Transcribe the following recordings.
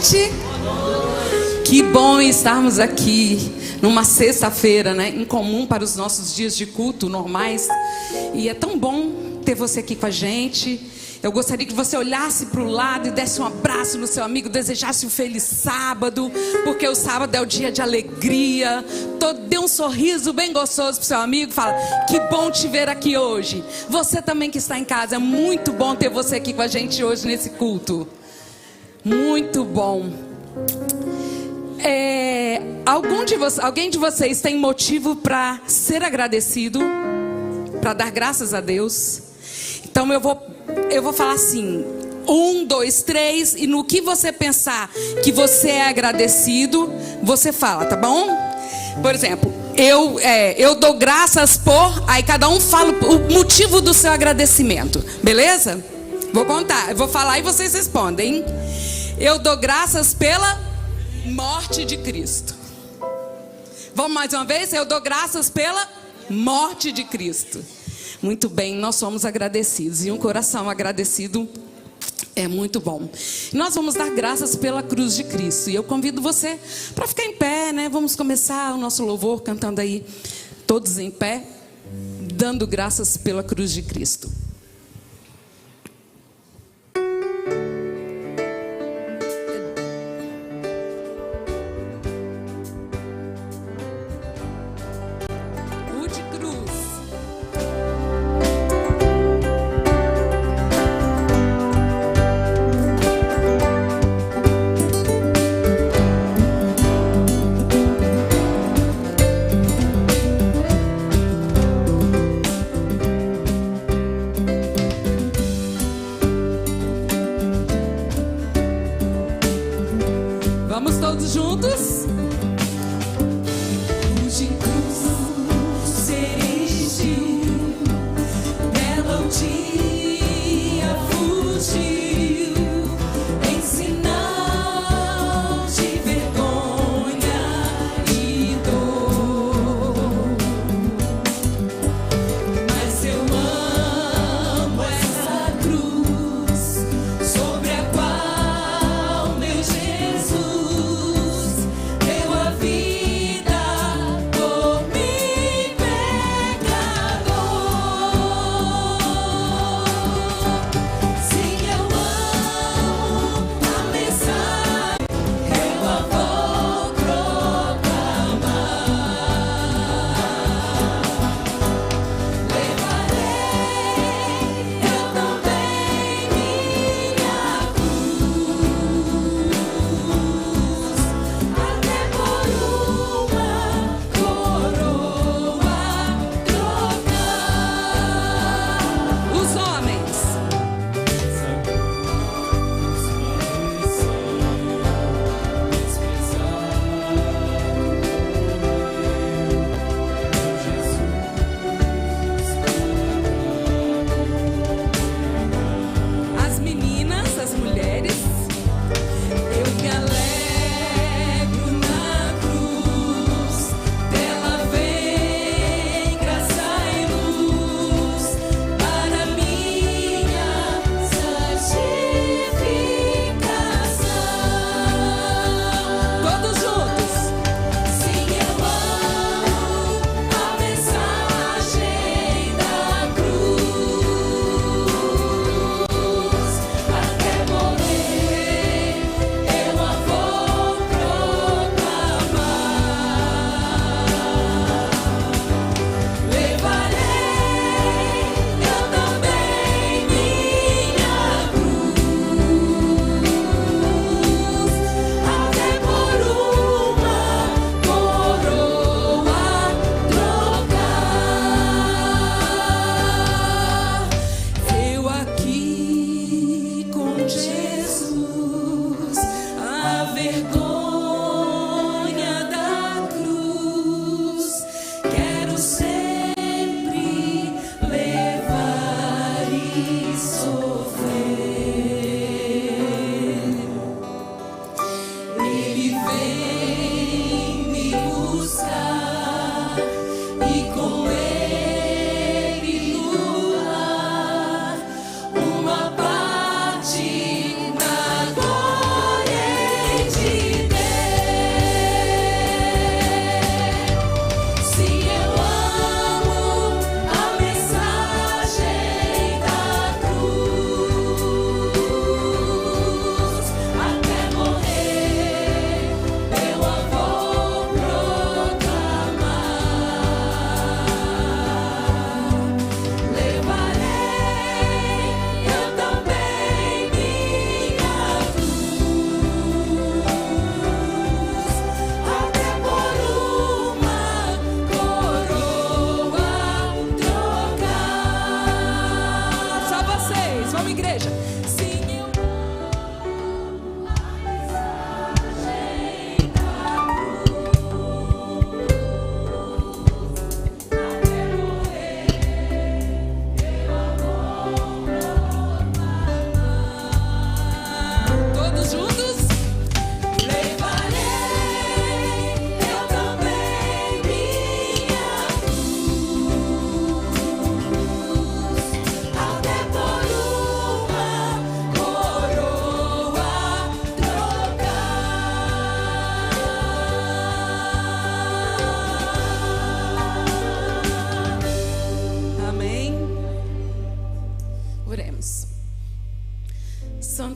noite. Que bom estarmos aqui numa sexta-feira, né? Incomum para os nossos dias de culto normais. E é tão bom ter você aqui com a gente. Eu gostaria que você olhasse para o lado e desse um abraço no seu amigo, desejasse um feliz sábado, porque o sábado é o dia de alegria. Dê um sorriso bem gostoso para o seu amigo, fala: que bom te ver aqui hoje. Você também que está em casa, é muito bom ter você aqui com a gente hoje nesse culto. Muito bom. Alguém de vocês tem motivo para ser agradecido, para dar graças a Deus? Então eu vou falar assim: 1, 2, 3, e no que você pensar que você é agradecido, você fala, tá bom? Por exemplo, eu dou graças por... Aí cada um fala o motivo do seu agradecimento, beleza? Vou contar, eu vou falar e vocês respondem. Eu dou graças pela morte de Cristo. Vamos mais uma vez? Eu dou graças pela morte de Cristo. Muito bem, nós somos agradecidos. E um coração agradecido é muito bom. Nós vamos dar graças pela cruz de Cristo. E eu convido você para ficar em pé, né? Vamos começar o nosso louvor cantando aí, todos em pé, dando graças pela cruz de Cristo.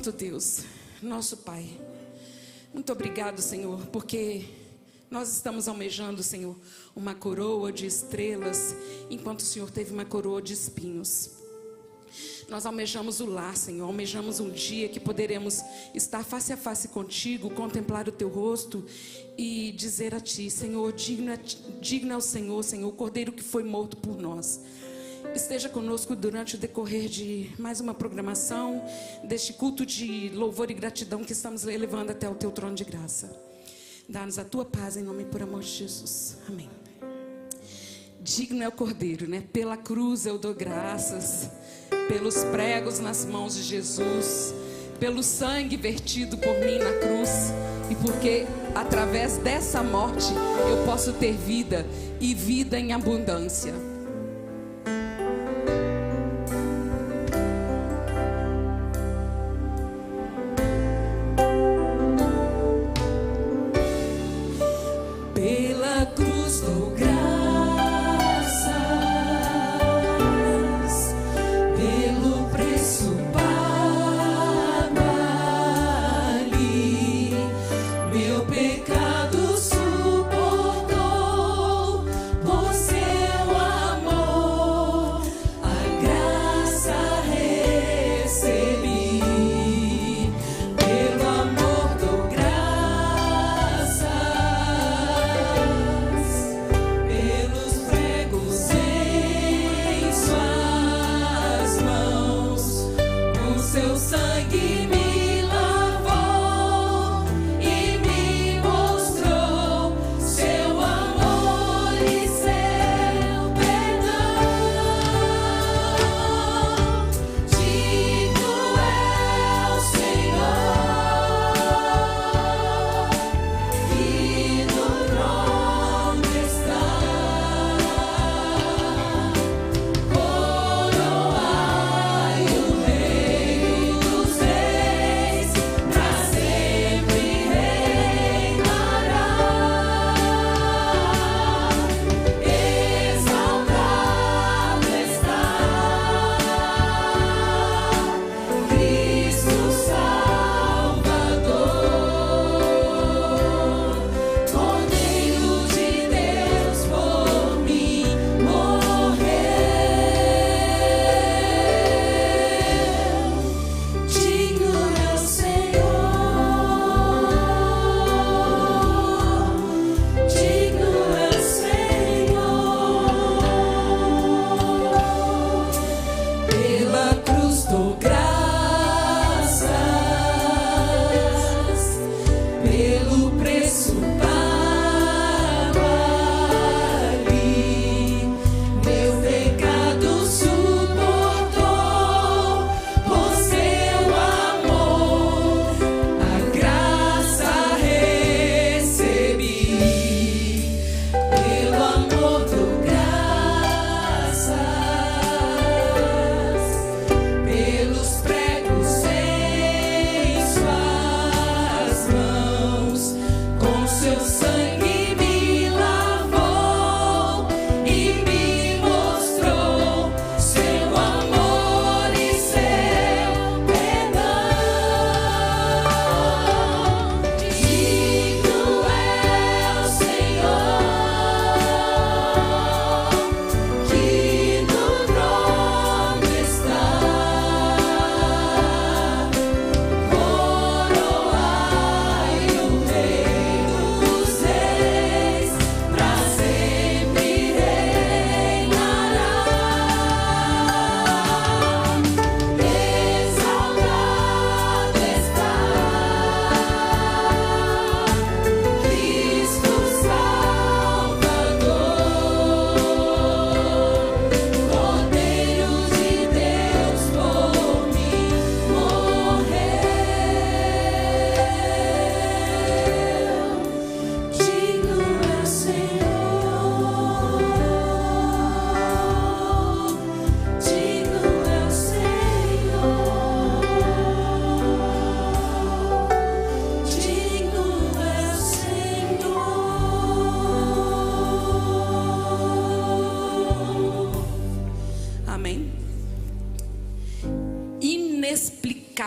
Santo Deus, nosso Pai, muito obrigado, Senhor, porque nós estamos almejando, Senhor, uma coroa de estrelas, enquanto o Senhor teve uma coroa de espinhos. Nós almejamos o lar, Senhor, almejamos um dia que poderemos estar face a face contigo, contemplar o teu rosto e dizer a ti, Senhor, digno é o Senhor, Senhor, o Cordeiro que foi morto por nós. Esteja conosco durante o decorrer de mais uma programação, deste culto de louvor e gratidão que estamos elevando até o teu trono de graça. Dá-nos a tua paz em nome e por amor de Jesus. Amém. Digno é o Cordeiro, né? Pela cruz eu dou graças, pelos pregos nas mãos de Jesus, pelo sangue vertido por mim na cruz, e porque através dessa morte eu posso ter vida e vida em abundância. Pela cruz dou graças, pelo preço pago ali, meu pecado suportou, por seu amor.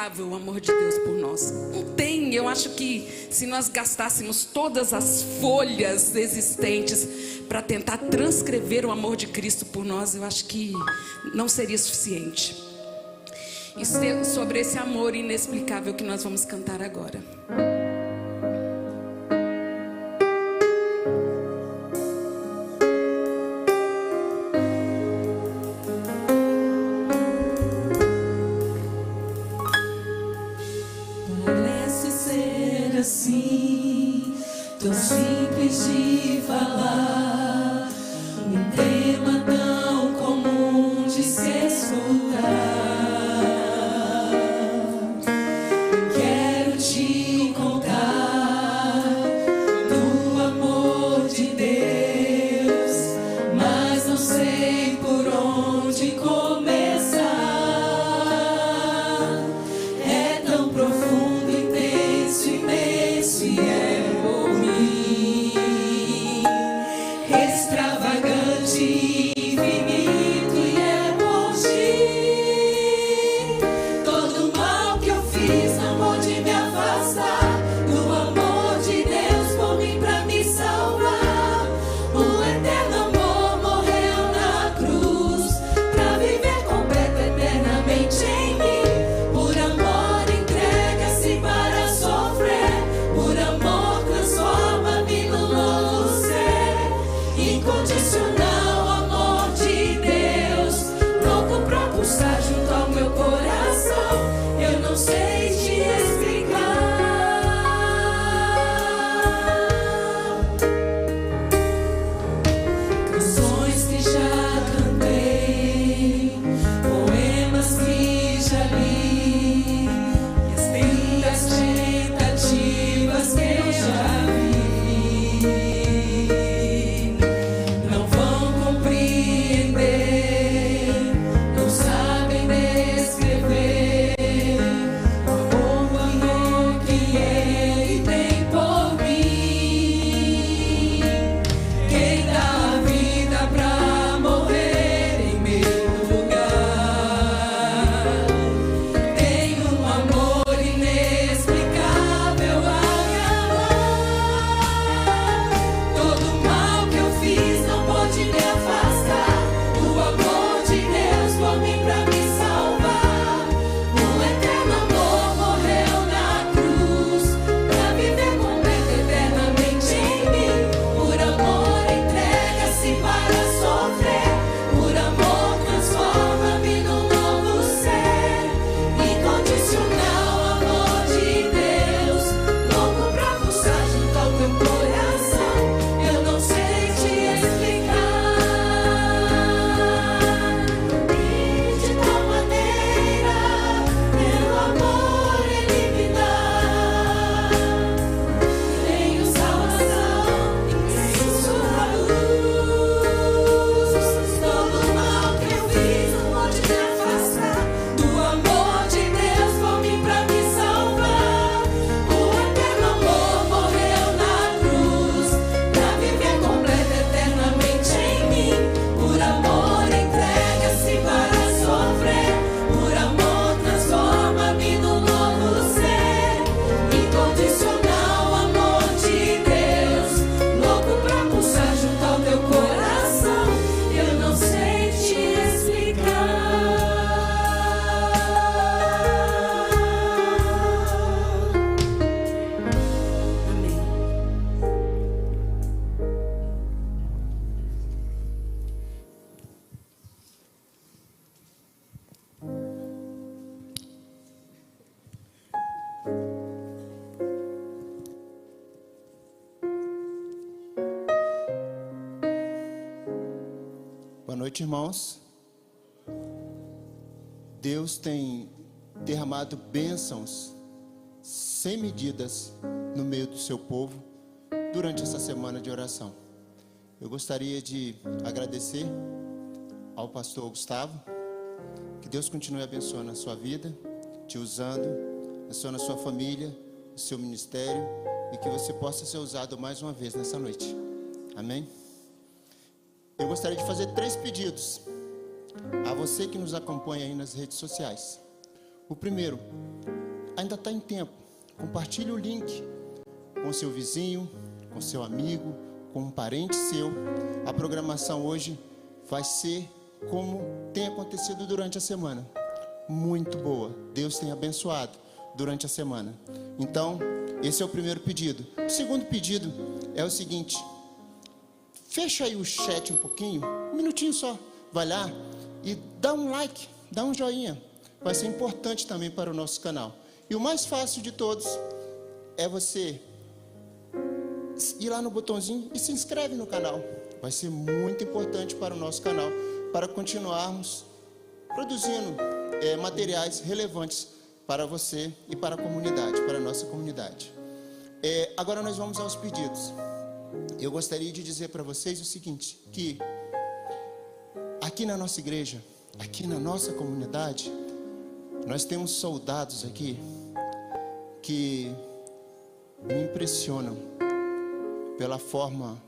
inexplicável o amor de Deus por nós. Não tem. Eu acho que se nós gastássemos todas as folhas existentes para tentar transcrever o amor de Cristo por nós, eu acho que não seria suficiente. E sobre esse amor inexplicável que nós vamos cantar agora. Parece ser assim, tão simples de falar, um tema tão comum de se escutar. Quero te contar do amor de Deus, mas não sei por onde começar. É tão profundo, intenso, imenso e é por mim, extravagante, infinito e é por ti. Todo mal que eu fiz não pode me afastar do amor de Deus por mim pra me salvar. O eterno amor morreu na cruz pra viver completo eternamente em mim. Por amor entrega-se para sofrer, por amor transforma-me no novo ser. Incondicional amor de Deus, louco pra pulsar junto ao meu coração. Eu não sei te explicar. Canções que já cantei, poemas que já li, e as tantas tentativas que eu já vi, não vão compreender, não sabem descrever o amor que Ele tem por mim. Quem dá a vida pra morrer em meu lugar tem um amor inexplicável a me amar. Todo mal que eu fiz não pode me afastar do amor de Deus por mim pra me salvar. O eterno amor morreu na cruz pra viver completo eternamente em mim. Por amor entrega-se para sofrer, por amor transforma-me num novo ser. Incondicional amor de Deus, louco pra pulsar junto ao teu coração. Eu não sei te explicar. E de tal maneira, pelo amor Ele me dá. Tenho salvação em sua luz. Todo mal que eu fiz não pode me afastar do amor de Deus por mim pra me salvar. O eterno amor morreu na cruz pra viver completo eternamente em mim. Por amor entrega-se para sofrer, por amor transforma-me num novo ser. Incondicional amor de Deus, louco pra pulsar junto ao teu coração. Eu não sei te explicar. Amém. Boa noite, irmãos. Deus tem derramado bênçãos sem medidas no meio do seu povo durante essa semana de oração. Eu gostaria de agradecer ao pastor Gustavo, que Deus continue abençoando a sua vida, te usando, abençoando a sua família, o seu ministério, e que você possa ser usado mais uma vez nessa noite. Amém? Eu gostaria de fazer 3 pedidos a você que nos acompanha aí nas redes sociais. O primeiro, ainda está em tempo. Compartilhe o link com seu vizinho, com seu amigo, com um parente seu. A programação hoje vai ser como tem acontecido durante a semana. Muito boa. Deus tem abençoado durante a semana. Então, esse é o primeiro pedido. O segundo pedido é o seguinte: fecha aí o chat um pouquinho, um minutinho só. Vai lá e dá um like, dá um joinha. Vai ser importante também para o nosso canal. E o mais fácil de todos é você ir lá no botãozinho e se inscreve no canal. Vai ser muito importante para o nosso canal, para continuarmos produzindo materiais relevantes para você e para a comunidade, para a nossa comunidade. Agora nós vamos aos pedidos. Eu gostaria de dizer para vocês o seguinte, que aqui na nossa igreja, aqui na nossa comunidade, nós temos soldados aqui que me impressionam pela forma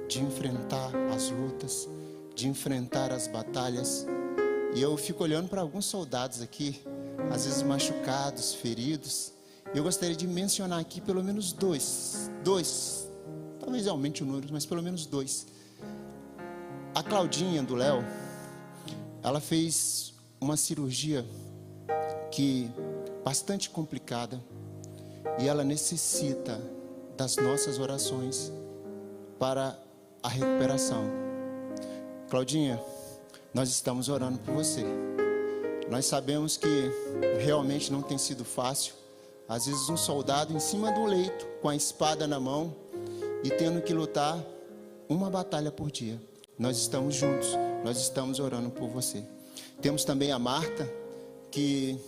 de enfrentar as lutas, de enfrentar as batalhas. E eu fico olhando para alguns soldados aqui, às vezes machucados, feridos. Eu gostaria de mencionar aqui pelo menos dois, talvez aumente o número, mas pelo menos dois. A Claudinha do Léo, ela fez uma cirurgia bastante complicada, e ela necessita das nossas orações para a recuperação. Claudinha, nós estamos orando por você. Nós sabemos que realmente não tem sido fácil. Às vezes um soldado em cima do leito, com a espada na mão, e tendo que lutar uma batalha por dia. Nós estamos juntos, nós estamos orando por você. Temos também a Marta, que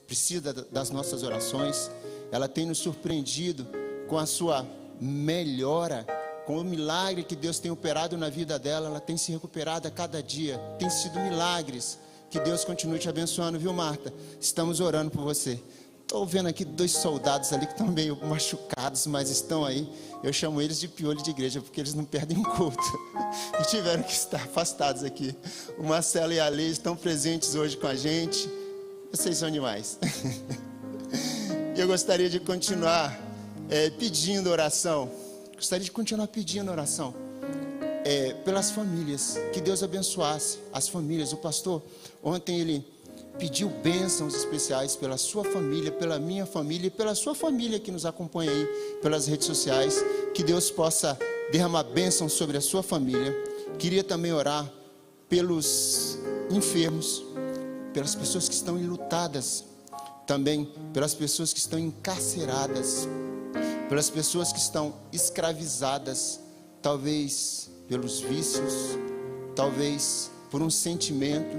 precisa das nossas orações. Ela tem nos surpreendido com a sua melhora, com o milagre que Deus tem operado na vida dela. Ela tem se recuperado a cada dia, tem sido milagres. Que Deus continue te abençoando, viu, Marta? Estamos orando por você. Estou vendo aqui dois soldados ali que estão meio machucados, mas estão aí. Eu chamo eles de piolho de igreja, porque eles não perdem um culto. E tiveram que estar afastados aqui. O Marcelo e a Lei estão presentes hoje com a gente. Vocês são demais. Eu gostaria de continuar pedindo oração. Gostaria de continuar pedindo oração pelas famílias. Que Deus abençoasse as famílias. O pastor, ontem ele pediu bênçãos especiais pela sua família, pela minha família e pela sua família que nos acompanha aí pelas redes sociais. Que Deus possa derramar bênçãos sobre a sua família. Queria também orar pelos enfermos, pelas pessoas que estão enlutadas, também pelas pessoas que estão encarceradas, pelas pessoas que estão escravizadas, talvez pelos vícios, talvez por um sentimento.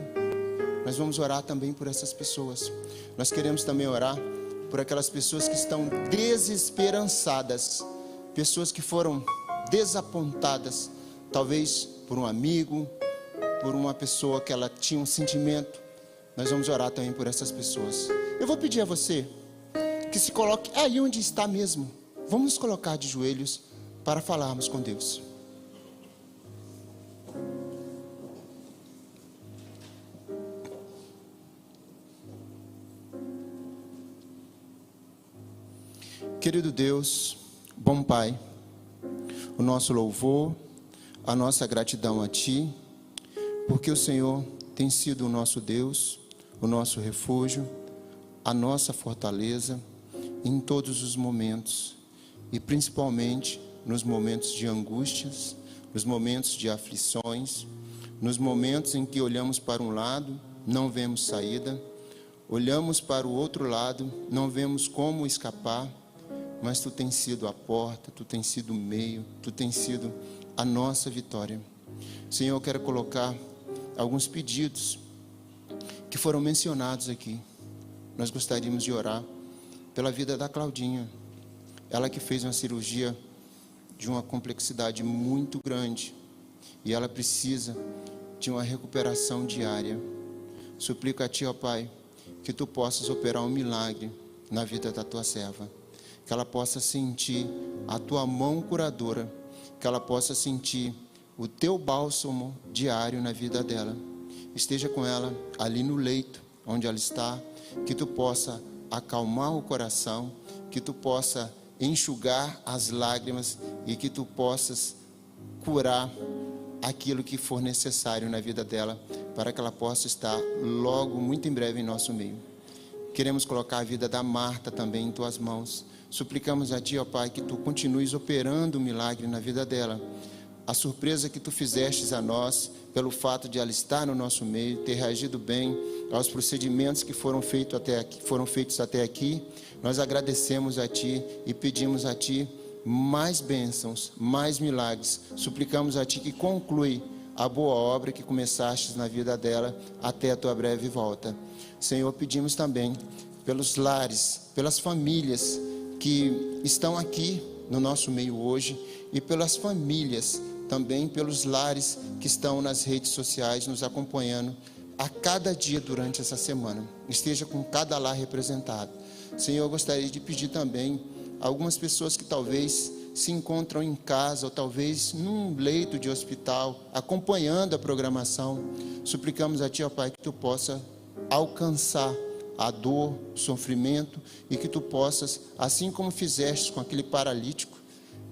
Nós vamos orar também por essas pessoas. Nós queremos também orar por aquelas pessoas que estão desesperançadas, pessoas que foram desapontadas, talvez por um amigo, por uma pessoa que ela tinha um sentimento. Nós vamos orar também por essas pessoas. Eu vou pedir a você que se coloque aí onde está mesmo. Vamos nos colocar de joelhos para falarmos com Deus. Querido Deus, bom Pai, o nosso louvor, a nossa gratidão a Ti, porque o Senhor tem sido o nosso Deus, o nosso refúgio, a nossa fortaleza em todos os momentos, e principalmente nos momentos de angústias, nos momentos de aflições, nos momentos em que olhamos para um lado, não vemos saída, olhamos para o outro lado, não vemos como escapar, mas Tu tens sido a porta, Tu tens sido o meio, Tu tens sido a nossa vitória. Senhor, eu quero colocar alguns pedidos que foram mencionados aqui. Nós gostaríamos de orar pela vida da Claudinha, ela que fez uma cirurgia de uma complexidade muito grande, e ela precisa de uma recuperação diária. Suplico a Ti, ó Pai, que Tu possas operar um milagre na vida da Tua serva, que ela possa sentir a Tua mão curadora, que ela possa sentir o Teu bálsamo diário na vida dela. Esteja com ela ali no leito onde ela está, que Tu possa acalmar o coração, que tu possa enxugar as lágrimas e que tu possas curar aquilo que for necessário na vida dela, para que ela possa estar logo, muito em breve, em nosso meio. Queremos colocar a vida da Marta também em tuas mãos. Suplicamos a ti, ó Pai, que tu continues operando o milagre na vida dela. A surpresa que tu fizestes a nós, pelo fato de ela estar no nosso meio, ter reagido bem aos procedimentos que foram feitos até aqui, nós agradecemos a ti e pedimos a ti mais bênçãos, mais milagres. Suplicamos a ti que conclui a boa obra que começastes na vida dela até a tua breve volta. Senhor, pedimos também pelos lares, pelas famílias que estão aqui no nosso meio hoje e pelas famílias, também pelos lares que estão nas redes sociais nos acompanhando a cada dia durante essa semana. Esteja com cada lar representado. Senhor, eu gostaria de pedir também a algumas pessoas que talvez se encontram em casa ou talvez num leito de hospital, acompanhando a programação. Suplicamos a ti, ó Pai, que tu possa alcançar a dor, o sofrimento, e que tu possas, assim como fizeste com aquele paralítico,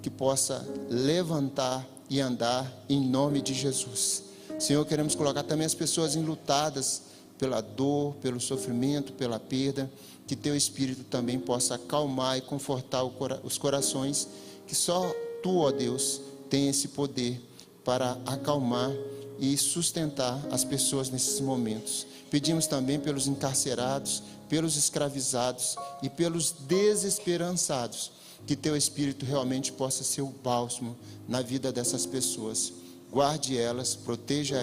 que possa levantar e andar em nome de Jesus. Senhor, queremos colocar também as pessoas enlutadas pela dor, pelo sofrimento, pela perda, que teu Espírito também possa acalmar e confortar os corações, que só tu, ó Deus, tem esse poder para acalmar e sustentar as pessoas nesses momentos. Pedimos também pelos encarcerados, pelos escravizados e pelos desesperançados, que teu Espírito realmente possa ser o bálsamo na vida dessas pessoas. Guarde elas, proteja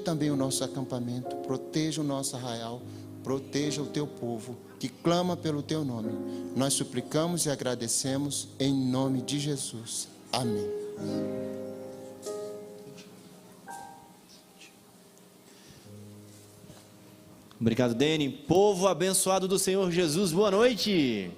também o nosso acampamento, proteja o nosso arraial, proteja o teu povo que clama pelo teu nome. Nós suplicamos e agradecemos em nome de Jesus. Amém. Obrigado, Dene. Povo abençoado do Senhor Jesus, boa noite.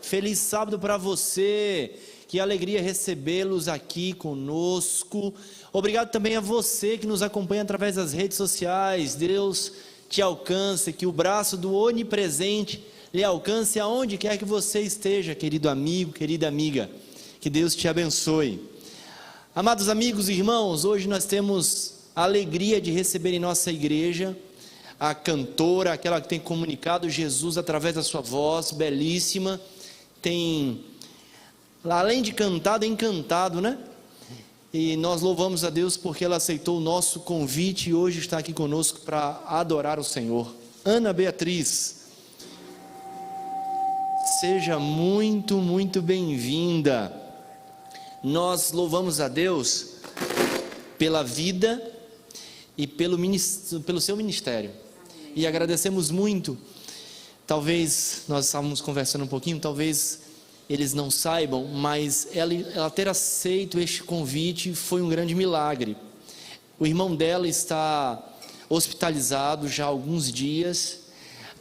Feliz sábado para você. Que alegria recebê-los aqui conosco. Obrigado também a você que nos acompanha através das redes sociais. Deus te alcance, que o braço do onipresente lhe alcance aonde quer que você esteja, querido amigo, querida amiga. Que Deus te abençoe. Amados amigos e irmãos, hoje nós temos a alegria de receber em nossa igreja a cantora, aquela que tem comunicado Jesus através da sua voz belíssima, tem, além de cantado, encantado, né? E nós louvamos a Deus porque ela aceitou o nosso convite e hoje está aqui conosco para adorar o Senhor. Ana Beatriz, seja muito, muito bem-vinda. Nós louvamos a Deus pela vida e pelo seu ministério. E agradecemos muito. Talvez nós estávamos conversando um pouquinho, talvez eles não saibam, mas ela ter aceito este convite foi um grande milagre. O irmão dela está hospitalizado já há alguns dias.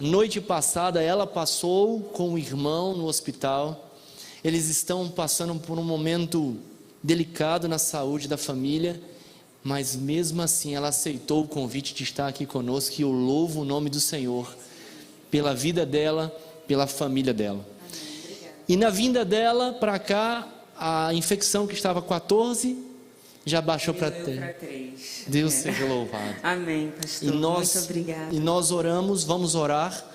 Noite passada ela passou com o irmão no hospital. Eles estão passando por um momento delicado na saúde da família, mas mesmo assim ela aceitou o convite de estar aqui conosco, e eu louvo o nome do Senhor pela vida dela, pela família dela. E na vinda dela para cá, a infecção que estava 14 já baixou para 3. Deus seja louvado. Amém, pastor. Muito obrigada. E nós oramos, vamos orar.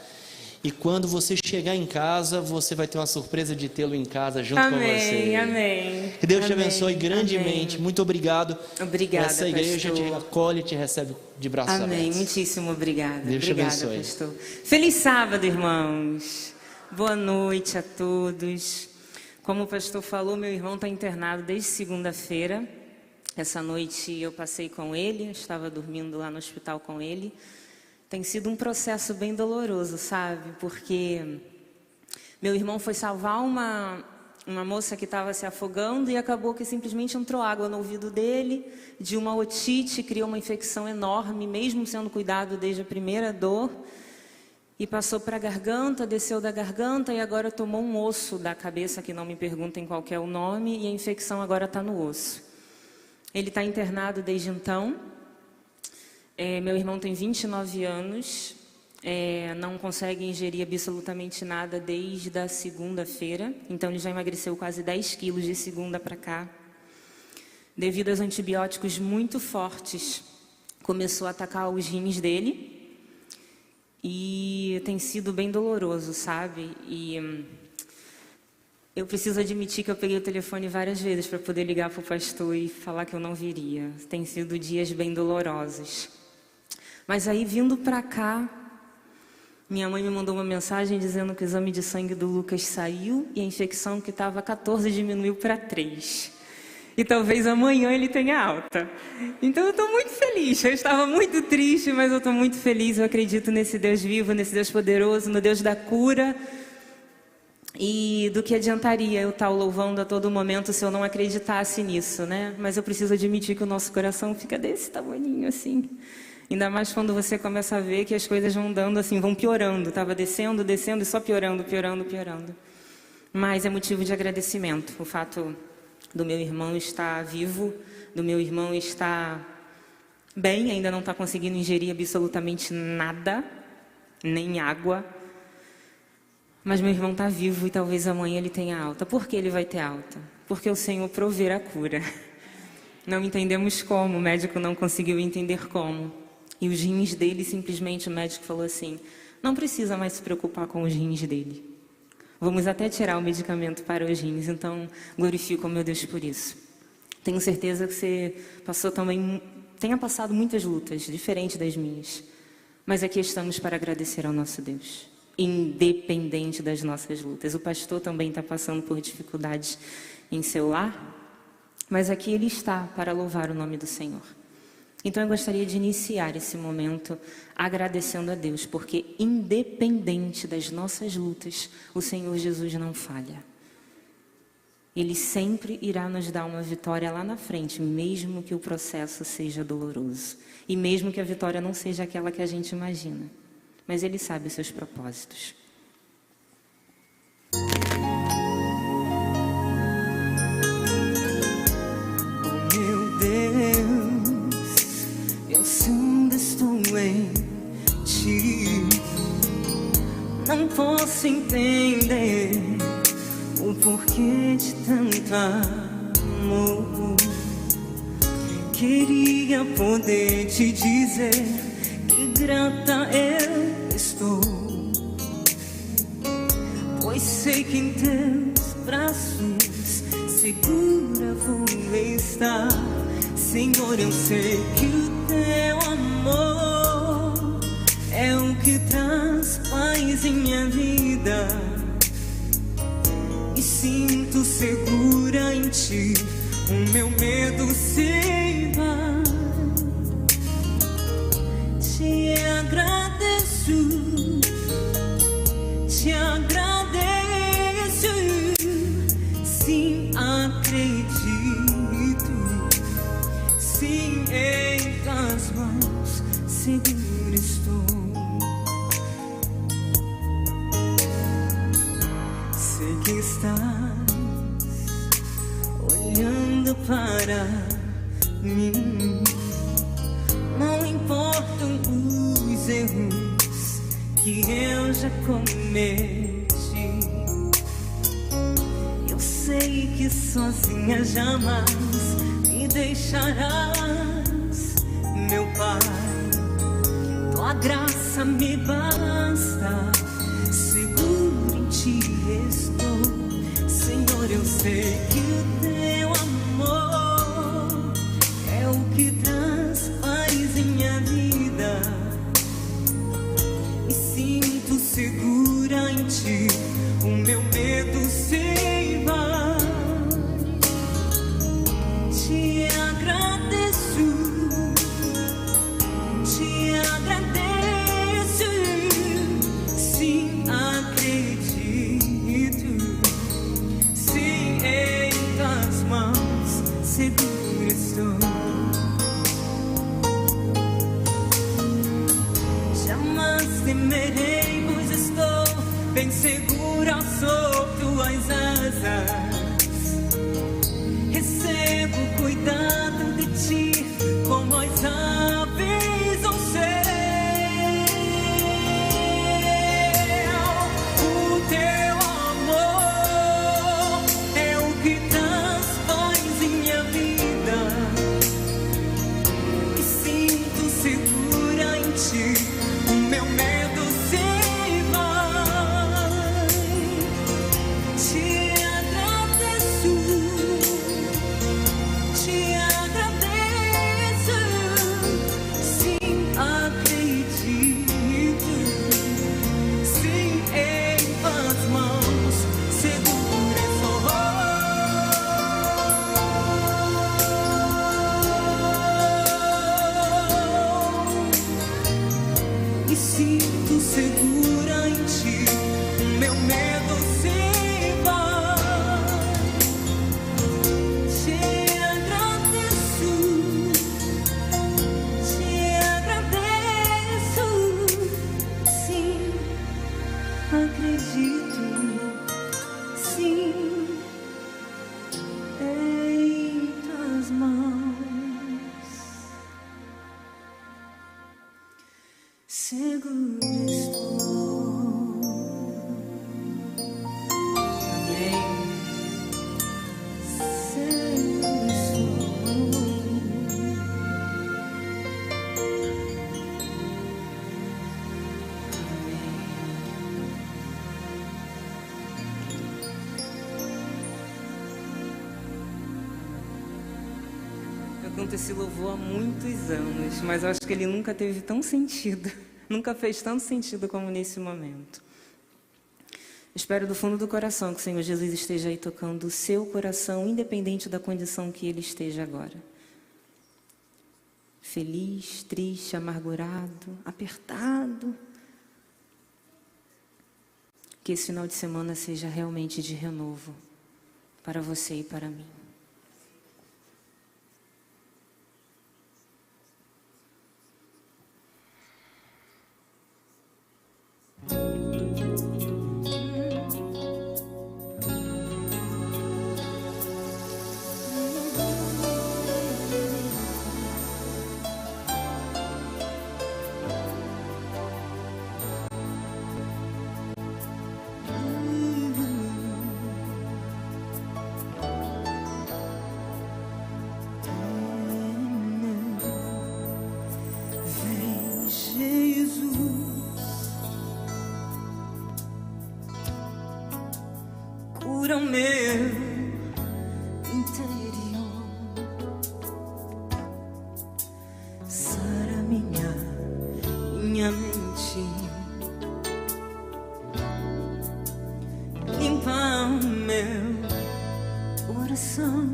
E quando você chegar em casa, você vai ter uma surpresa de tê-lo em casa junto com você. Amém. Que Deus te abençoe grandemente. Muito obrigado. Obrigada, essa igreja pastor. te acolhe e te recebe de braços abertos. Amém. Muitíssimo obrigada. Deus te Obrigada, abençoe. pastor. Feliz sábado, irmãos. Boa noite a todos. Como o pastor falou, meu irmão está internado desde segunda-feira. Essa noite eu passei com ele, eu estava dormindo lá no hospital com ele. Tem sido um processo bem doloroso, sabe? Porque meu irmão foi salvar uma moça que estava se afogando e acabou que simplesmente entrou água no ouvido dele, de uma otite, criou uma infecção enorme, mesmo sendo cuidado desde a primeira dor, e passou para a garganta, desceu da garganta e agora tomou um osso da cabeça, que não me perguntem qual que é o nome, e a infecção agora está no osso. Ele está internado desde então. Meu irmão tem 29 anos, não consegue ingerir absolutamente nada desde a segunda-feira. Então, ele já emagreceu quase 10 quilos de segunda para cá. Devido aos antibióticos muito fortes, começou a atacar os rins dele. E tem sido bem doloroso, sabe? E eu preciso admitir que eu peguei o telefone várias vezes para poder ligar para o pastor e falar que eu não viria. Tem sido dias bem dolorosos. Mas aí, vindo para cá, minha mãe me mandou uma mensagem dizendo que o exame de sangue do Lucas saiu e a infecção que estava 14 diminuiu para 3. E talvez amanhã ele tenha alta. Então eu estou muito feliz. Eu estava muito triste, mas eu estou muito feliz. Eu acredito nesse Deus vivo, nesse Deus poderoso, no Deus da cura. E do que adiantaria eu estar louvando a todo momento se eu não acreditasse nisso, né? Mas eu preciso admitir que o nosso coração fica desse tamanhinho assim. Ainda mais quando você começa a ver que as coisas vão dando assim, vão piorando. Estava descendo, descendo e só piorando, piorando, piorando. Mas é motivo de agradecimento. O fato do meu irmão estar vivo, do meu irmão estar bem, ainda não está conseguindo ingerir absolutamente nada, nem água. Mas meu irmão está vivo e talvez amanhã ele tenha alta. Por que ele vai ter alta? Porque o Senhor prover a cura. Não entendemos como, o médico não conseguiu entender como. E os rins dele, simplesmente o médico falou assim, não precisa mais se preocupar com os rins dele. Vamos até tirar o medicamento para os rins, então glorifico o meu Deus por isso. Tenho certeza que você tenha passado muitas lutas, diferentes das minhas. Mas aqui estamos para agradecer ao nosso Deus, independente das nossas lutas. O pastor também está passando por dificuldades em seu lar, mas aqui ele está para louvar o nome do Senhor. Então eu gostaria de iniciar esse momento agradecendo a Deus, porque independente das nossas lutas, o Senhor Jesus não falha. Ele sempre irá nos dar uma vitória lá na frente, mesmo que o processo seja doloroso. E mesmo que a vitória não seja aquela que a gente imagina. Mas Ele sabe os seus propósitos. Oh, meu Deus, eu ainda estou em Ti. Não posso entender o porquê de tanto amor. Queria poder te dizer que grata eu estou, pois sei que em teus braços segura vou estar. Senhor, eu sei que o teu amor é o que traz paz em minha vida. E sinto segura em Ti, o meu medo se vai. Te agradeço, te agradeço. Sim, acredito. Sim, em tuas mãos seguro estou. Sei que estás olhando para mim. Não importam os erros que eu já cometi. Eu sei que sozinha jamais me deixarás, meu Pai. Tua graça me basta, seguro em Ti estou. Senhor, eu sei que o teu amor é o que traz paz em minha vida. Me sinto segura em Ti, o meu medo se vai. Te agradeço, te agradeço. Sim, acredito. Sim, em tuas mãos seguro estou. Jamais temerei, pois estou bem segura sob tuas asas. Recebo cuidado de Ti, como as aves vão ser. Eu canto esse louvor há muitos anos, mas eu acho que ele nunca teve tão sentido, nunca fez tanto sentido como nesse momento. Espero do fundo do coração que o Senhor Jesus esteja aí tocando o seu coração, independente da condição que ele esteja agora. Feliz, triste, amargurado, apertado. Que esse final de semana seja realmente de renovo para você e para mim. Vem, Jesus, cura o meu interior, sara minha mente, limpa o meu coração.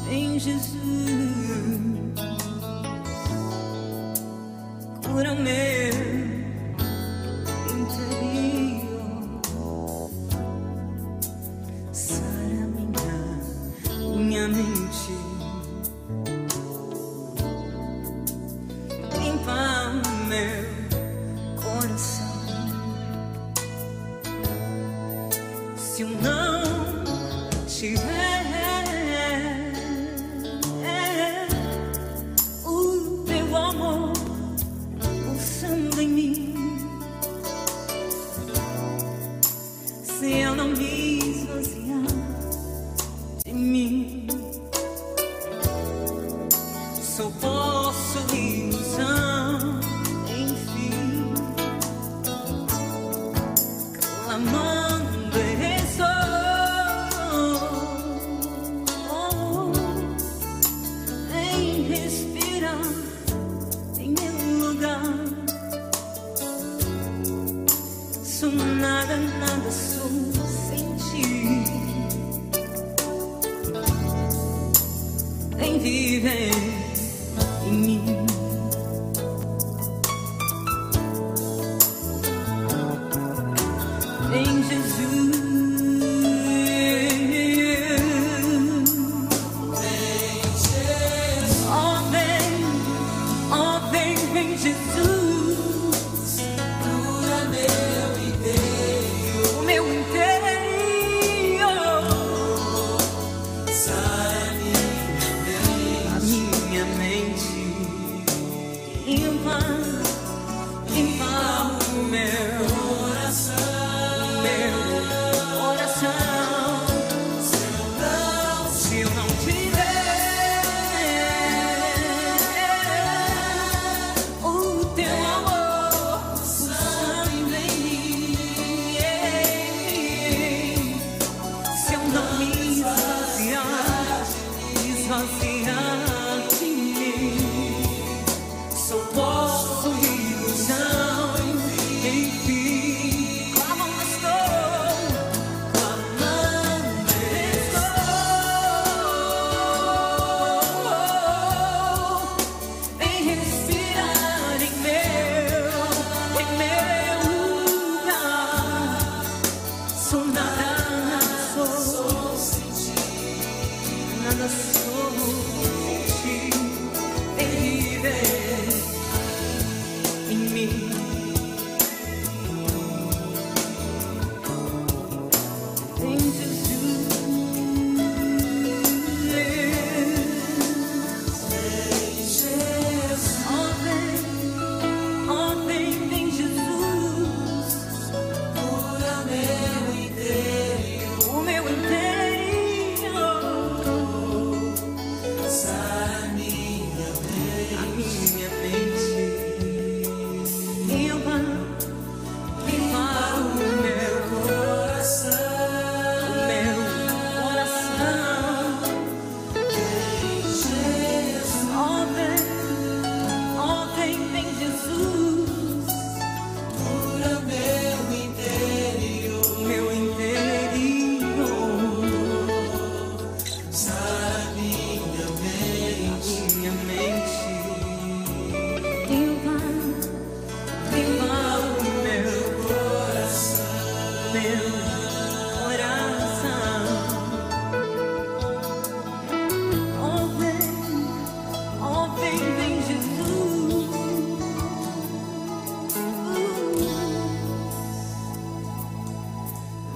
Vem, Jesus, cura o meu interior, sara minha mente, limpa o meu coração. Se eu não tiver o teu amor pulsando em mim, se eu não me esvaziar de mim, só posso ilusão, enfim, clamando estou, vem respirar em meu lugar. Sou nada, nada sou sem ti. Vem viver em mim. Vem, Jesus. Oh, vem, Jesus. Cura o meu interior, sara a minha mente, limpa o meu coração, meu meu coração. Oh vem, vem Jesus.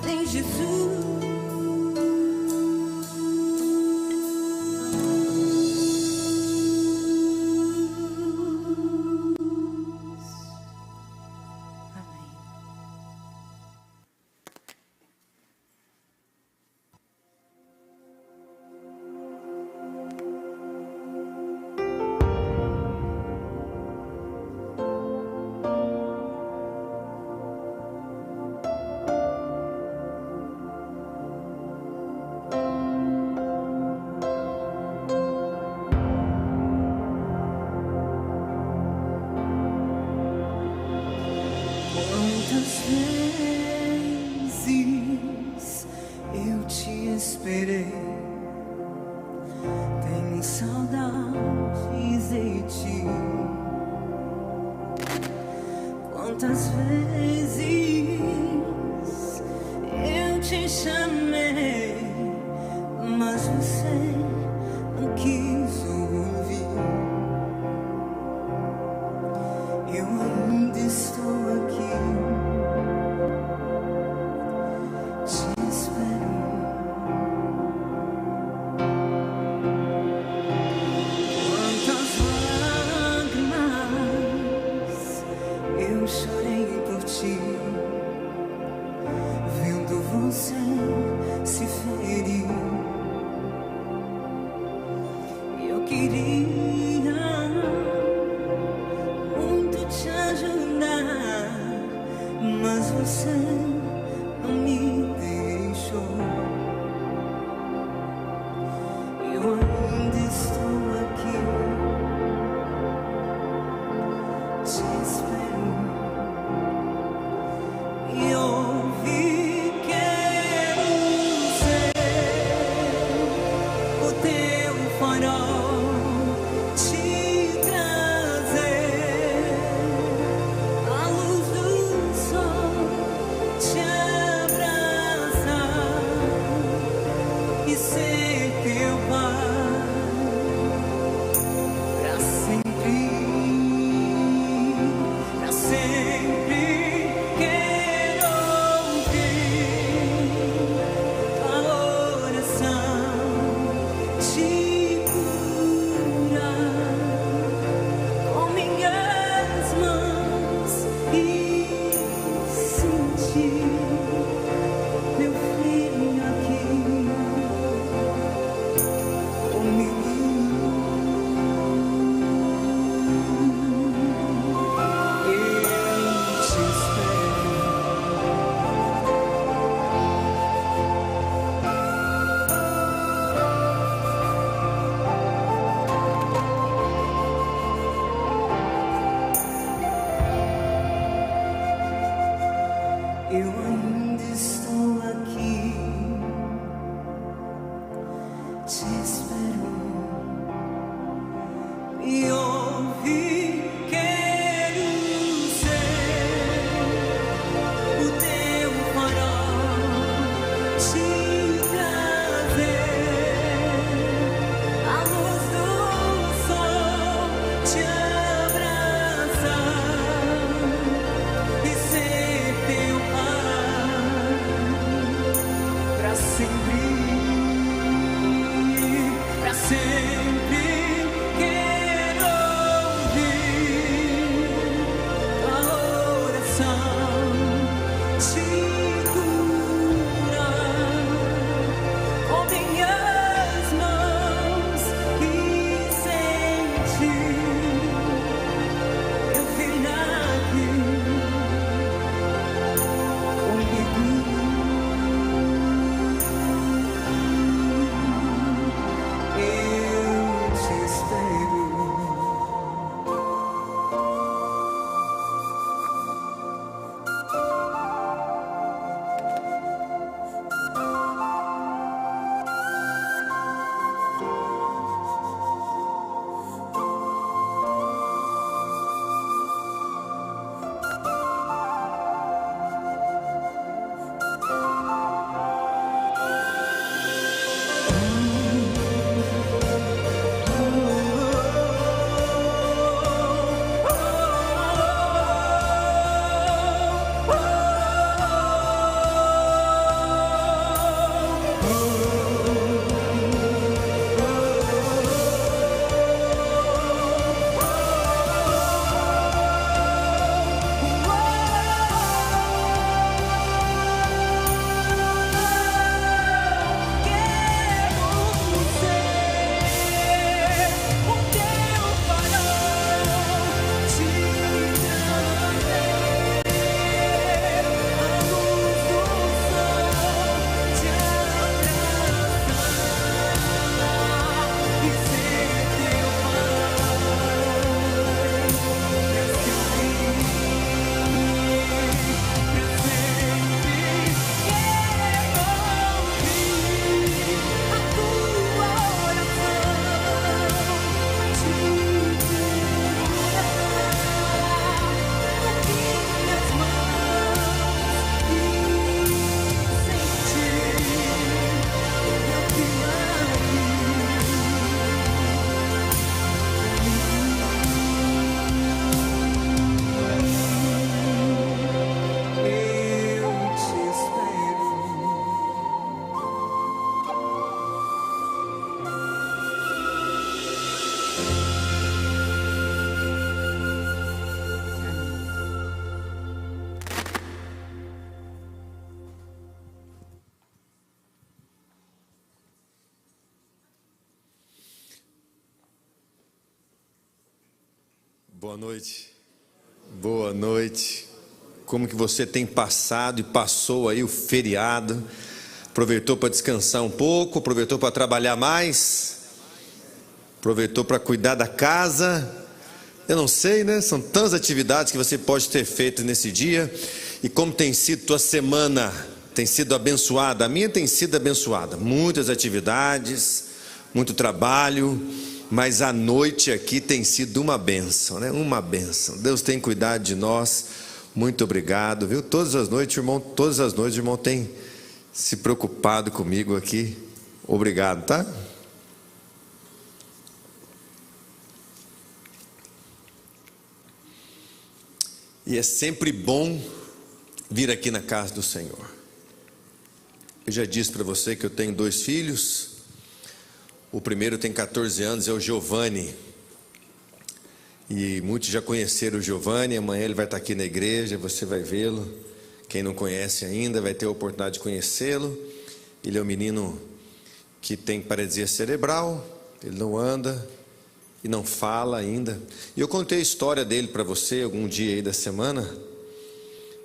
Vem Jesus. Quantas vezes eu te esperei, tenho saudades de ti. Quantas vezes eu te chamei, mas você não quis ouvir. Eu ainda estou aqui, te espero. Quantas lágrimas eu chorei por ti, vendo você Boa noite. Boa noite. Como que você tem passado e passou aí o feriado? Aproveitou para descansar um pouco, aproveitou para trabalhar mais, aproveitou para cuidar da casa. Eu não sei, né? São tantas atividades que você pode ter feito nesse dia. E como tem sido tua semana, tem sido abençoada? A minha tem sido abençoada. Muitas atividades, muito trabalho, mas a noite aqui tem sido uma bênção, né? Uma bênção. Deus tem cuidado de nós. Muito obrigado, viu? Todas as noites, irmão, o irmão tem se preocupado comigo aqui. Obrigado, tá? E é sempre bom vir aqui na casa do Senhor. Eu já disse para você que eu tenho 2 filhos. O primeiro tem 14 anos, é o Giovanni. E muitos já conheceram o Giovanni. Amanhã ele vai estar aqui na igreja, você vai vê-lo. Quem não conhece ainda vai ter a oportunidade de conhecê-lo. Ele é um menino que tem paralisia cerebral, ele não anda e não fala ainda. E eu contei a história dele para você algum dia aí da semana.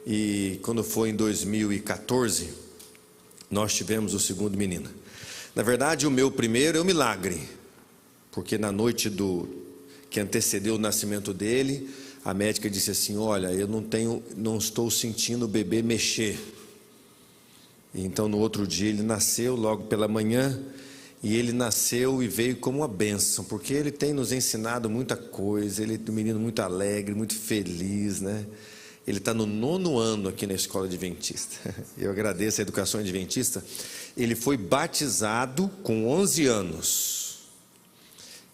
E quando foi em 2014, nós tivemos o segundo menino. Na verdade, o meu primeiro é um milagre, porque na noite que antecedeu o nascimento dele, a médica disse assim: olha, eu não estou sentindo o bebê mexer. E então no outro dia ele nasceu logo pela manhã, e ele nasceu e veio como uma bênção, porque ele tem nos ensinado muita coisa. Ele é um menino muito alegre, muito feliz, né? Ele está no 9º ano aqui na escola adventista. Eu agradeço a educação adventista. Ele foi batizado com 11 anos.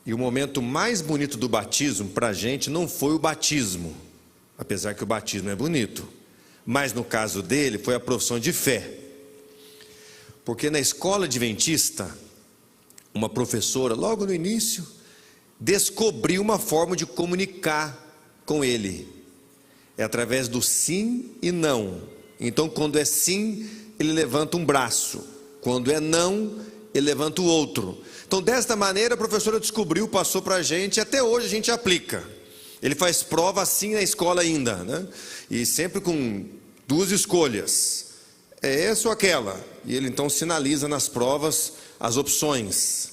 E o momento mais bonito do batismo para a gente não foi o batismo, apesar que o batismo é bonito, mas no caso dele foi a profissão de fé. Porque na escola adventista, uma professora, logo no início, descobriu uma forma de comunicar com ele. É através do sim e não. Então, quando é sim, ele levanta um braço. Quando é não, ele levanta o outro. Então, desta maneira, a professora descobriu, passou para a gente, e até hoje a gente aplica. Ele faz prova assim na escola ainda, né? E sempre com 2 escolhas. É essa ou aquela? E ele então sinaliza nas provas as opções.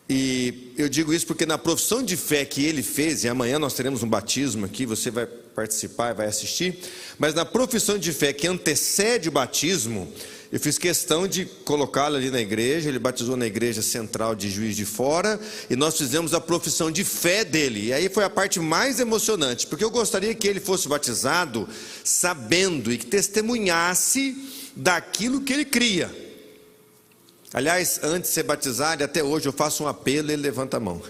E eu digo isso porque na profissão de fé que ele fez, e amanhã nós teremos um batismo aqui, você vai participar e vai assistir, mas na profissão de fé que antecede o batismo, eu fiz questão de colocá-lo ali na igreja. Ele batizou na igreja central de Juiz de Fora, e nós fizemos a profissão de fé dele, e aí foi a parte mais emocionante, porque eu gostaria que ele fosse batizado sabendo e que testemunhasse daquilo que ele cria. Aliás, antes de ser batizado, até hoje eu faço um apelo e ele levanta a mão.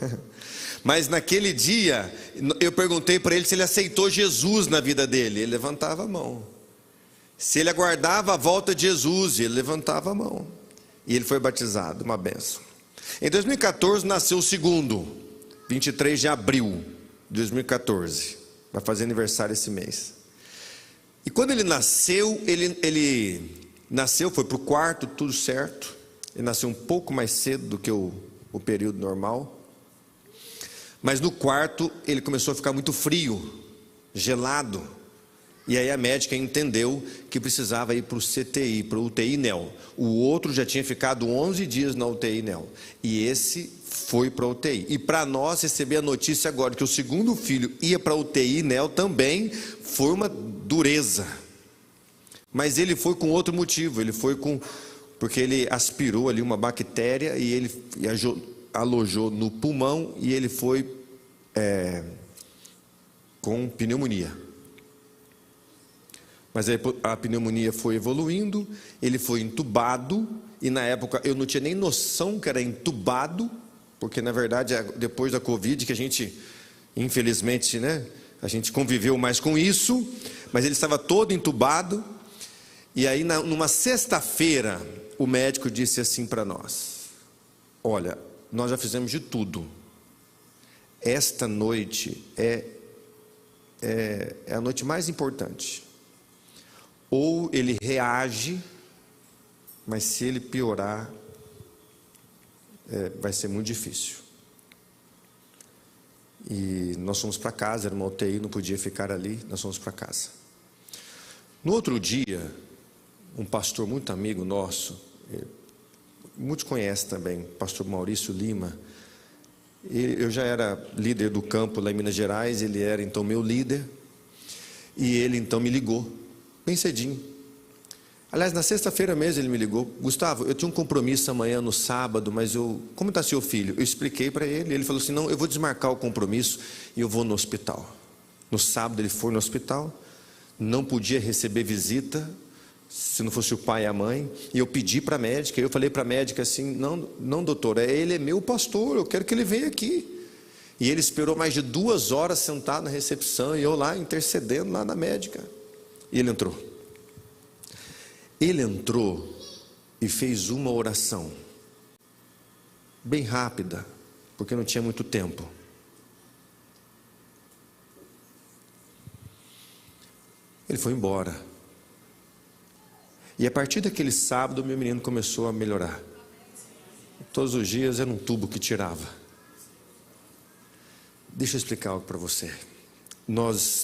Mas naquele dia, eu perguntei para ele se ele aceitou Jesus na vida dele. Ele levantava a mão. Se ele aguardava a volta de Jesus, ele levantava a mão. E ele foi batizado, uma bênção. Em 2014 nasceu o segundo, 23 de abril de 2014. Vai fazer aniversário esse mês. E quando ele nasceu, ele nasceu, foi para o quarto, tudo certo. Ele nasceu um pouco mais cedo do que o período normal. Mas no quarto ele começou a ficar muito frio, gelado. E aí a médica entendeu que precisava ir para o CTI, para o UTI NEL. O outro já tinha ficado 11 dias na UTI NEL. E esse foi para a UTI. E para nós receber a notícia agora que o segundo filho ia para a UTI NEL também foi uma dureza. Mas ele foi com outro motivo. Ele foi porque ele aspirou ali uma bactéria e ele alojou no pulmão, e ele foi com pneumonia. Mas aí a pneumonia foi evoluindo, ele foi entubado, e na época eu não tinha nem noção que era entubado, porque na verdade depois da Covid que a gente, infelizmente, né, a gente conviveu mais com isso, mas ele estava todo entubado. E aí numa sexta-feira o médico disse assim para nós: olha, nós já fizemos de tudo, esta noite é a noite mais importante. Ou ele reage, mas se ele piorar, vai ser muito difícil. E nós fomos para casa, era uma UTI, não podia ficar ali, nós fomos para casa. No outro dia, um pastor muito amigo nosso, muitos conhecem também, pastor Maurício Lima. Eu já era líder do campo lá em Minas Gerais, ele era então meu líder. E ele então me ligou, bem cedinho. Aliás, na sexta-feira mesmo ele me ligou: Gustavo, eu tinha um compromisso amanhã no sábado, mas como está seu filho? Eu expliquei para ele, ele falou assim: não, eu vou desmarcar o compromisso e eu vou no hospital. No sábado ele foi no hospital, não podia receber visita, se não fosse o pai e a mãe, e eu pedi para a médica, eu falei para a médica assim: não doutor, ele é meu pastor, eu quero que ele venha aqui. E ele esperou mais de 2 horas sentado na recepção, e eu lá intercedendo lá na médica. E ele entrou. Ele entrou e fez uma oração, bem rápida, porque não tinha muito tempo. Ele foi embora. E a partir daquele sábado, meu menino começou a melhorar. Todos os dias era um tubo que tirava. Deixa eu explicar algo para você.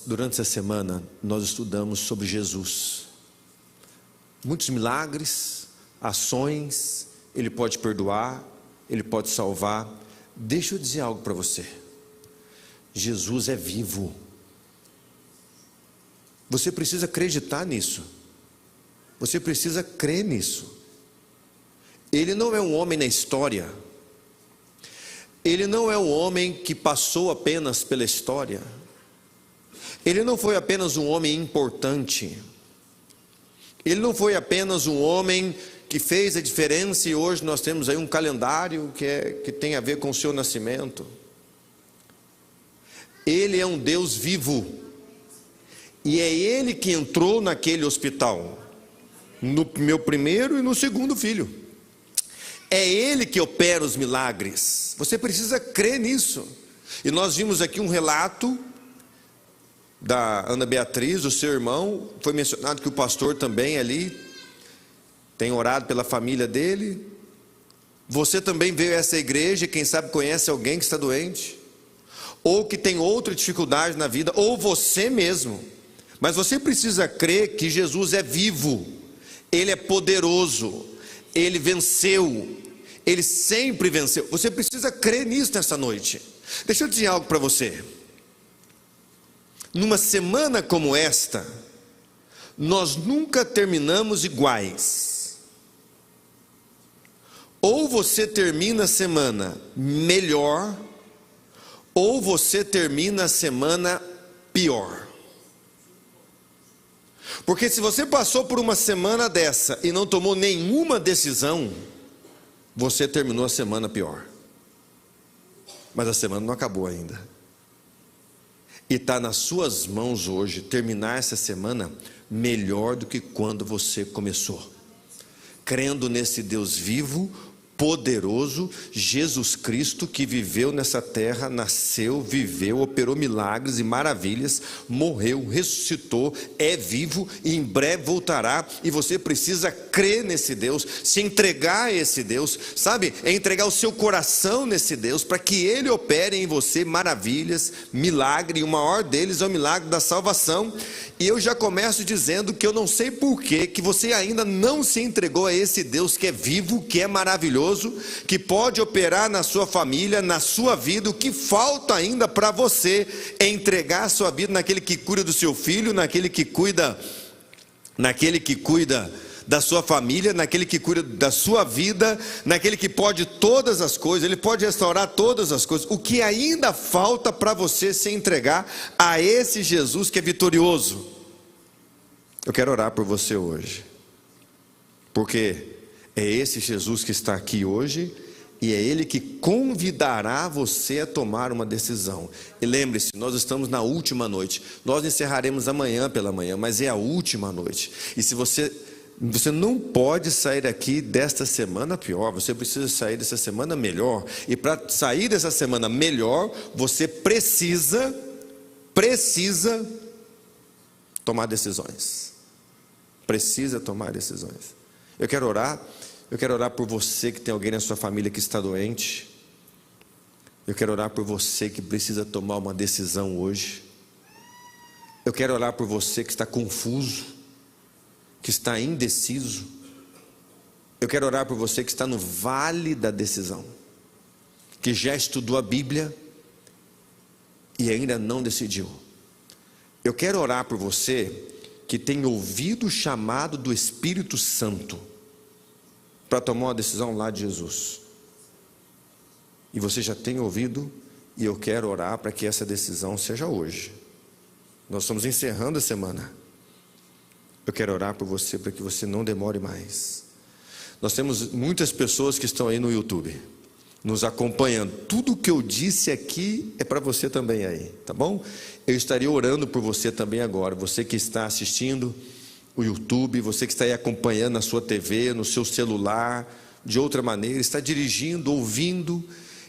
Durante essa semana, nós estudamos sobre Jesus. Muitos milagres, ações, Ele pode perdoar, Ele pode salvar. Deixa eu dizer algo para você. Jesus é vivo. Você precisa acreditar nisso. Você precisa crer nisso. Ele não é um homem na história. Ele não é um homem que passou apenas pela história. Ele não foi apenas um homem importante. Ele não foi apenas um homem que fez a diferença e hoje nós temos aí um calendário que tem a ver com o seu nascimento. Ele é um Deus vivo. E é Ele que entrou naquele hospital, no meu primeiro e no segundo filho. É Ele que opera os milagres. Você precisa crer nisso. E nós vimos aqui um relato da Ana Beatriz, do seu irmão. Foi mencionado que o pastor também ali tem orado pela família dele. Você também veio a essa igreja e quem sabe conhece alguém que está doente, ou que tem outra dificuldade na vida, ou você mesmo. Mas você precisa crer que Jesus é vivo, Ele é poderoso, Ele venceu, Ele sempre venceu. Você precisa crer nisso nessa noite. Deixa eu dizer algo para você. Numa semana como esta, nós nunca terminamos iguais. Ou você termina a semana melhor, ou você termina a semana pior. Porque se você passou por uma semana dessa e não tomou nenhuma decisão, você terminou a semana pior. Mas a semana não acabou ainda. E está nas suas mãos hoje terminar essa semana melhor do que quando você começou. Crendo nesse Deus vivo, poderoso, Jesus Cristo, que viveu nessa terra, nasceu, viveu, operou milagres e maravilhas, morreu, ressuscitou, é vivo e em breve voltará. E você precisa crer nesse Deus, se entregar a esse Deus, sabe? É entregar o seu coração nesse Deus, para que Ele opere em você maravilhas, milagre, e o maior deles é o milagre da salvação. E eu já começo dizendo que eu não sei por que você ainda não se entregou a esse Deus que é vivo, que é maravilhoso, que pode operar na sua família, na sua vida. O que falta ainda para você é entregar a sua vida naquele que cuida do seu filho, naquele que cuida da sua família, naquele que cuida da sua vida, naquele que pode todas as coisas, Ele pode restaurar todas as coisas. O que ainda falta para você se entregar a esse Jesus que é vitorioso? Eu quero orar por você hoje, porque é esse Jesus que está aqui hoje, e é Ele que convidará você a tomar uma decisão. E lembre-se, nós estamos na última noite. Nós encerraremos amanhã pela manhã, mas é a última noite. E se você não pode sair aqui desta semana pior, você precisa sair dessa semana melhor. E para sair dessa semana melhor, você precisa tomar decisões. Precisa tomar decisões. Eu quero orar por você que tem alguém na sua família que está doente. Eu quero orar por você que precisa tomar uma decisão hoje. Eu quero orar por você que está confuso, que está indeciso. Eu quero orar por você que está no vale da decisão, que já estudou a Bíblia e ainda não decidiu. Eu quero orar por você que tem ouvido o chamado do Espírito Santo para tomar uma decisão lá de Jesus. E você já tem ouvido, e eu quero orar para que essa decisão seja hoje. Nós estamos encerrando a semana. Eu quero orar por você para que você não demore mais. Nós temos muitas pessoas que estão aí no YouTube, nos acompanhando. Tudo que eu disse aqui é para você também aí, tá bom? Eu estaria orando por você também agora. Você que está assistindo o YouTube, você que está aí acompanhando na sua TV, no seu celular, de outra maneira, está dirigindo, ouvindo,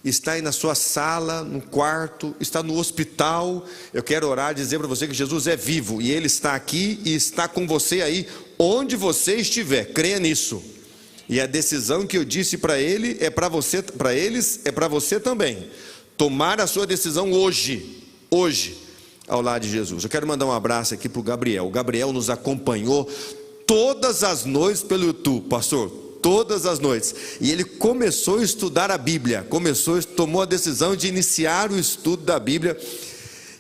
está aí na sua sala, no quarto, está no hospital. Eu quero orar, dizer para você que Jesus é vivo e Ele está aqui e está com você aí, onde você estiver. Creia nisso. E a decisão que eu disse para ele é para você, para eles, é para você também. Tomar a sua decisão hoje, ao lado de Jesus. Eu quero mandar um abraço aqui para o Gabriel. O Gabriel nos acompanhou todas as noites pelo YouTube, pastor, todas as noites. E ele começou a estudar a Bíblia, tomou a decisão de iniciar o estudo da Bíblia.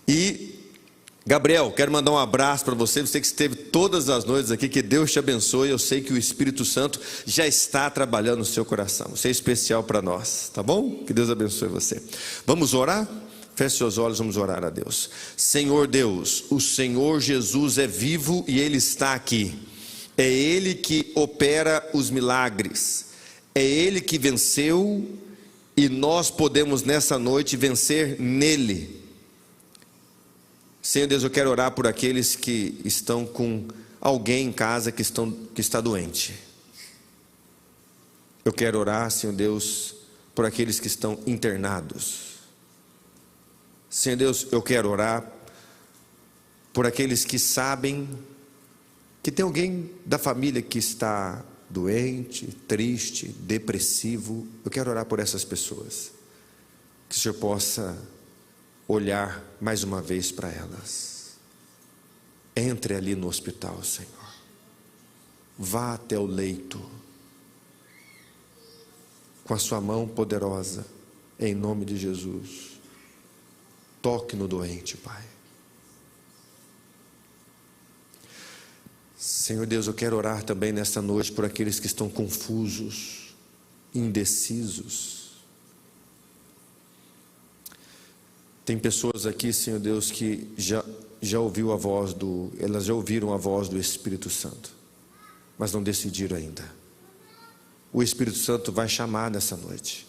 E Gabriel, quero mandar um abraço para você, você que esteve todas as noites aqui, que Deus te abençoe. Eu sei que o Espírito Santo já está trabalhando no seu coração, você é especial para nós, tá bom? Que Deus abençoe você. Vamos orar? Feche seus olhos, vamos orar a Deus. Senhor Deus, o Senhor Jesus é vivo e Ele está aqui. É Ele que opera os milagres, é Ele que venceu e nós podemos nessa noite vencer nele. Senhor Deus, eu quero orar por aqueles que estão com alguém em casa que está doente. Eu quero orar, Senhor Deus, por aqueles que estão internados. Senhor Deus, eu quero orar por aqueles que sabem que tem alguém da família que está doente, triste, depressivo. Eu quero orar por essas pessoas. Que o Senhor possa olhar mais uma vez para elas. Entre ali no hospital, Senhor. Vá até o leito com a sua mão poderosa, em nome de Jesus. Toque no doente, Pai. Senhor Deus, eu quero orar também nesta noite por aqueles que estão confusos, indecisos. Tem pessoas aqui, Senhor Deus, que elas já ouviram a voz do Espírito Santo, mas não decidiram ainda. O Espírito Santo vai chamar nessa noite.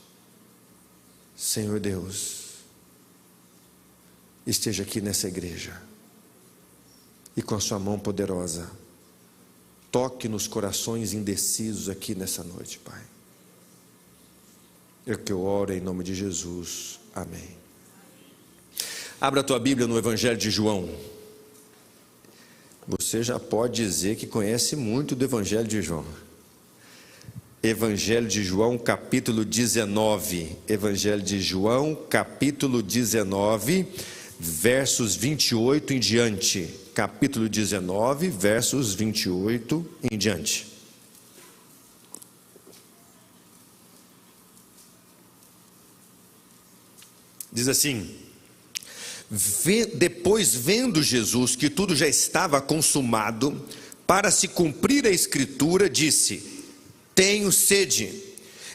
Senhor Deus, esteja aqui nessa igreja e com a sua mão poderosa, toque nos corações indecisos aqui nessa noite, Pai. É que eu oro em nome de Jesus. Amém. Abra a tua Bíblia no Evangelho de João. Você já pode dizer que conhece muito do Evangelho de João. Evangelho de João, capítulo 19. Evangelho de João, capítulo 19, versos 28 em diante. Capítulo 19, versos 28 em diante. Diz assim: depois, vendo Jesus que tudo já estava consumado, para se cumprir a escritura, disse: tenho sede.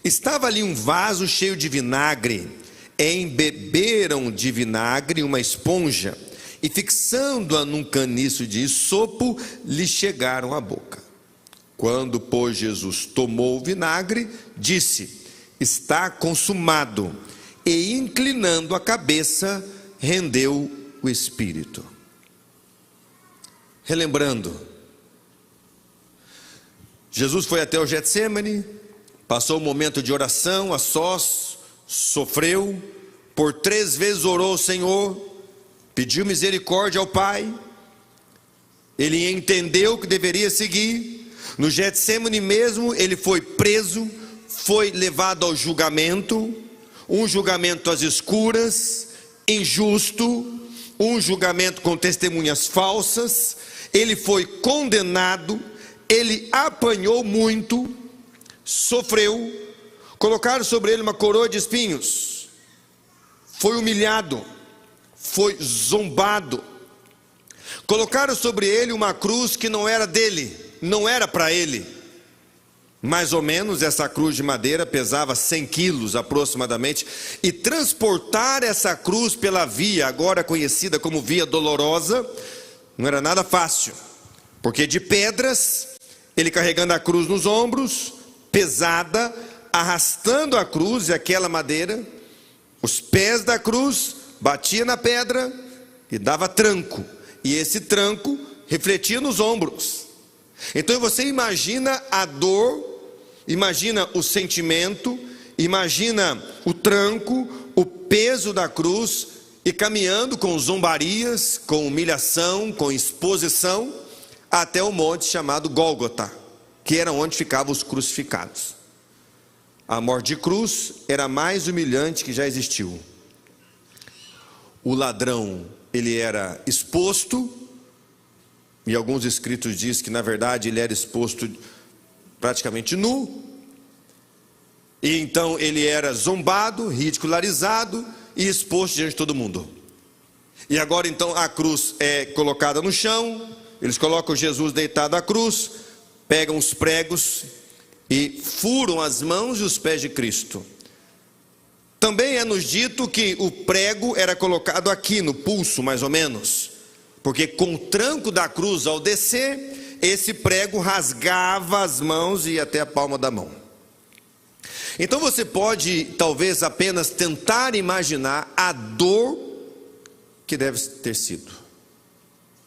Estava ali um vaso cheio de vinagre. Embeberam de vinagre uma esponja e, fixando-a num caniço de isopo, lhe chegaram à boca. Quando, pois, Jesus tomou o vinagre, disse: está consumado. E, inclinando a cabeça, rendeu o espírito. Relembrando, Jesus foi até o Getsêmani, passou um momento de oração a sós, sofreu, por 3 vezes orou ao Senhor, pediu misericórdia ao Pai. Ele entendeu que deveria seguir. No Getsêmani mesmo, ele foi preso, foi levado ao julgamento. um julgamento às escuras, injusto, um julgamento com testemunhas falsas. Ele foi condenado, ele apanhou muito, sofreu, colocaram sobre ele uma coroa de espinhos, foi humilhado, foi zombado, colocaram sobre ele uma cruz que não era dele, não era para ele. Mais ou menos, essa cruz de madeira pesava 100 quilos aproximadamente, e transportar essa cruz pela via, agora conhecida como Via Dolorosa, não era nada fácil, porque de pedras, ele carregando a cruz nos ombros, pesada, arrastando a cruz e aquela madeira, os pés da cruz batia na pedra e dava tranco, e esse tranco refletia nos ombros. Então você imagina a dor, imagina o sentimento, imagina o tranco, o peso da cruz, e caminhando com zombarias, com humilhação, com exposição, até o monte chamado Gólgota, que era onde ficavam os crucificados. A morte de cruz era a mais humilhante que já existiu. O ladrão, ele era exposto, e alguns escritos dizem que na verdade ele era exposto praticamente nu, e então ele era zombado, ridicularizado e exposto diante de todo mundo. E agora então a cruz é colocada no chão, eles colocam Jesus deitado à cruz, pegam os pregos e furam as mãos e os pés de Cristo. Também é nos dito que o prego era colocado aqui no pulso, mais ou menos, porque com o tranco da cruz ao descer, esse prego rasgava as mãos e até a palma da mão. Então você pode talvez apenas tentar imaginar a dor que deve ter sido.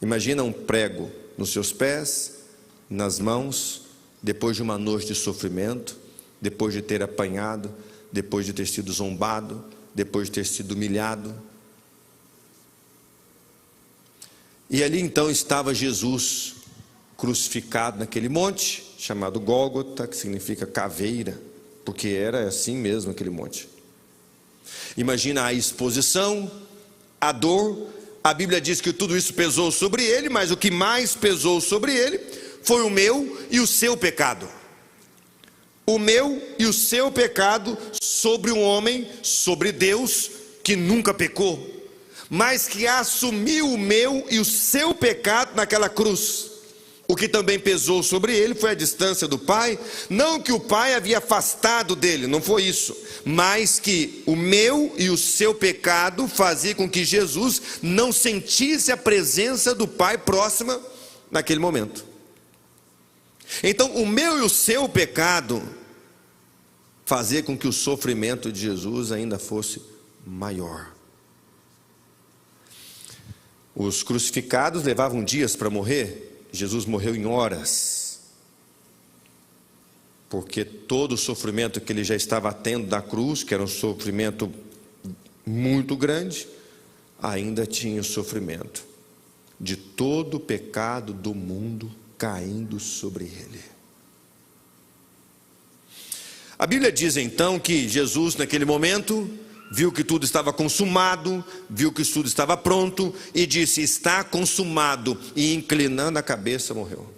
Imagina um prego nos seus pés, nas mãos, depois de uma noite de sofrimento, depois de ter apanhado, depois de ter sido zombado, depois de ter sido humilhado. E ali então estava Jesus crucificado naquele monte, chamado Gólgota, que significa caveira, porque era assim mesmo aquele monte. Imagina a exposição, a dor. A Bíblia diz que tudo isso pesou sobre ele, mas o que mais pesou sobre ele foi o meu e o seu pecado. O meu e o seu pecado sobre um homem, sobre Deus, que nunca pecou, mas que assumiu o meu e o seu pecado naquela cruz. O que também pesou sobre ele foi a distância do Pai, não que o Pai havia afastado dele, não foi isso, mas que o meu e o seu pecado fazia com que Jesus não sentisse a presença do Pai próxima naquele momento. Então o meu e o seu pecado fazia com que o sofrimento de Jesus ainda fosse maior. Os crucificados levavam dias para morrer, Jesus morreu em horas, porque todo o sofrimento que ele já estava tendo da cruz, que era um sofrimento muito grande, ainda tinha o sofrimento de todo o pecado do mundo caindo sobre ele. A Bíblia diz então que Jesus naquele momento viu que tudo estava consumado, viu que tudo estava pronto e disse: está consumado, e inclinando a cabeça morreu.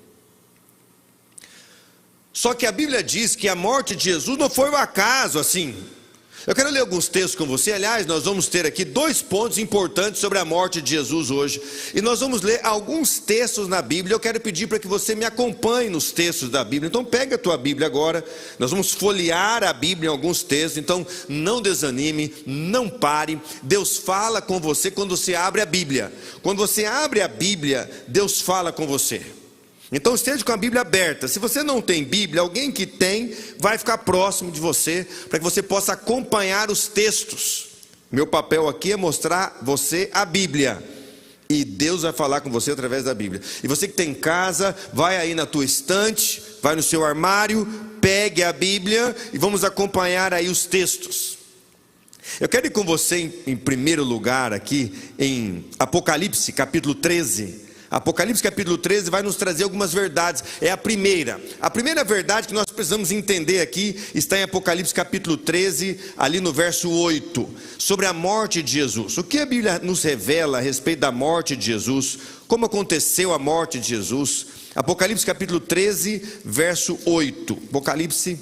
Só que a Bíblia diz que a morte de Jesus não foi um acaso assim. Eu quero ler alguns textos com você. Aliás, nós vamos ter aqui 2 pontos importantes sobre a morte de Jesus hoje, e nós vamos ler alguns textos na Bíblia. Eu quero pedir para que você me acompanhe nos textos da Bíblia. Então pega a tua Bíblia agora, nós vamos folhear a Bíblia em alguns textos. Então não desanime, não pare. Deus fala com você quando você abre a Bíblia. Quando você abre a Bíblia, Deus fala com você. Então esteja com a Bíblia aberta. Se você não tem Bíblia, alguém que tem vai ficar próximo de você, para que você possa acompanhar os textos. Meu papel aqui é mostrar você a Bíblia, e Deus vai falar com você através da Bíblia. E você que tem em casa, vai aí na tua estante, vai no seu armário, pegue a Bíblia e vamos acompanhar aí os textos. Eu quero ir com você em primeiro lugar aqui em Apocalipse capítulo 13. Apocalipse capítulo 13 vai nos trazer algumas verdades. É a primeira verdade que nós precisamos entender aqui está em Apocalipse capítulo 13, ali no verso 8, sobre a morte de Jesus. O que a Bíblia nos revela a respeito da morte de Jesus? Como aconteceu a morte de Jesus? Apocalipse capítulo 13, verso 8. Apocalipse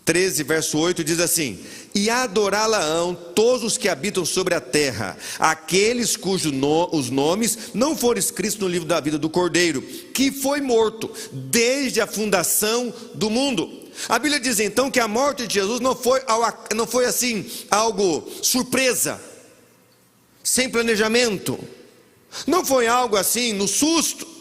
13, verso 8 diz assim: e adorá-la-ão todos os que habitam sobre a terra, aqueles cujos os nomes não foram escritos no livro da vida do Cordeiro, que foi morto desde a fundação do mundo. A Bíblia diz então que a morte de Jesus não foi assim algo surpresa, sem planejamento, não foi algo assim no susto.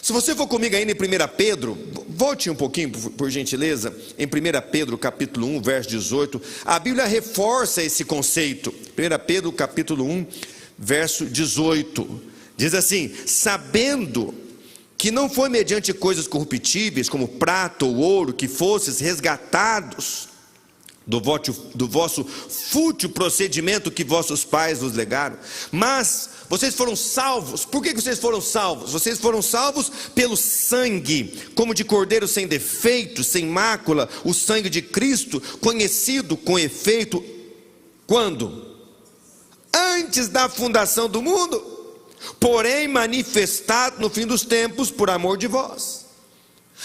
Se você for comigo ainda em 1 Pedro, volte um pouquinho por gentileza, em 1 Pedro capítulo 1, verso 18, a Bíblia reforça esse conceito. 1 Pedro capítulo 1, verso 18, diz assim: sabendo que não foi mediante coisas corruptíveis, como prata ou ouro, que fostes resgatados do vosso fútil procedimento que vossos pais vos legaram, mas vocês foram salvos. Por que vocês foram salvos? Vocês foram salvos pelo sangue, como de cordeiro sem defeito, sem mácula, o sangue de Cristo, conhecido com efeito, quando? Antes da fundação do mundo, porém manifestado no fim dos tempos por amor de vós.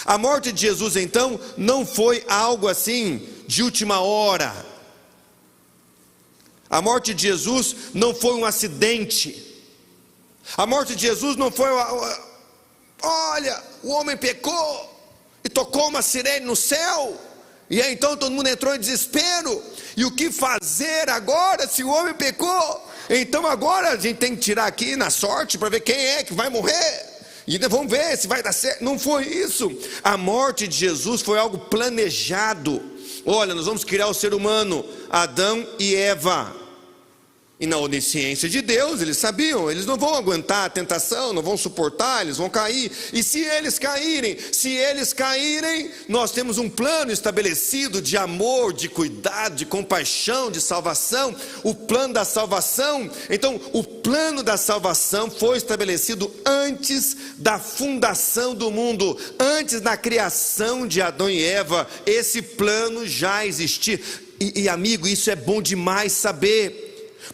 A morte de Jesus então não foi algo assim de última hora. A morte de Jesus não foi um acidente. A morte de Jesus não foi olha, o homem pecou e tocou uma sirene no céu, e aí então todo mundo entrou em desespero, e o que fazer agora se o homem pecou? Então agora a gente tem que tirar aqui na sorte para ver quem é que vai morrer, e vamos ver se vai dar certo. Não foi isso. A morte de Jesus foi algo planejado. Olha, nós vamos criar o ser humano, Adão e Eva, e na onisciência de Deus, eles sabiam, eles não vão aguentar a tentação, não vão suportar, eles vão cair. E se eles caírem, nós temos um plano estabelecido de amor, de cuidado, de compaixão, de salvação. O plano da salvação, então o plano da salvação foi estabelecido antes da fundação do mundo, antes da criação de Adão e Eva. Esse plano já existia. E amigo, isso é bom demais saber,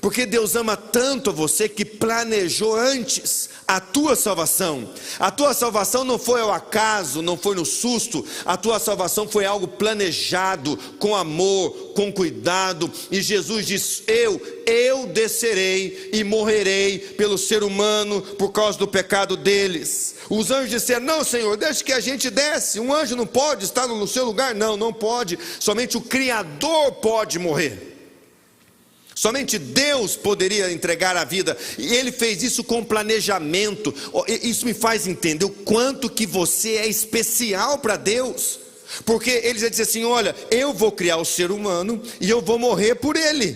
porque Deus ama tanto a você que planejou antes a tua salvação. A tua salvação não foi ao acaso, não foi no susto. A tua salvação foi algo planejado, com amor, com cuidado. E Jesus diz: eu descerei e morrerei pelo ser humano por causa do pecado deles. Os anjos disseram: não, Senhor, deixa que a gente desce. Um anjo não pode estar no seu lugar. Não pode. Somente o Criador pode morrer. Somente Deus poderia entregar a vida, e Ele fez isso com planejamento. Isso me faz entender o quanto que você é especial para Deus, porque Ele já disse assim: olha, eu vou criar o ser humano e eu vou morrer por ele.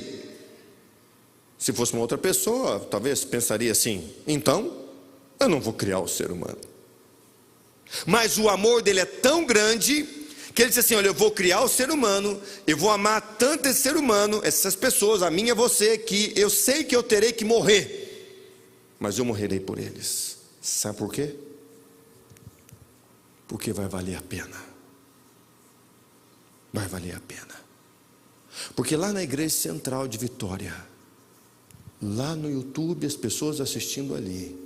Se fosse uma outra pessoa, talvez pensaria assim: então, eu não vou criar o ser humano. Mas o amor dele é tão grande que ele disse assim: olha, eu vou criar o ser humano, eu vou amar tanto esse ser humano, essas pessoas, a mim e a você, que eu sei que eu terei que morrer, mas eu morrerei por eles. Sabe por quê? Porque vai valer a pena. Vai valer a pena. Porque lá na Igreja Central de Vitória, lá no YouTube, as pessoas assistindo ali,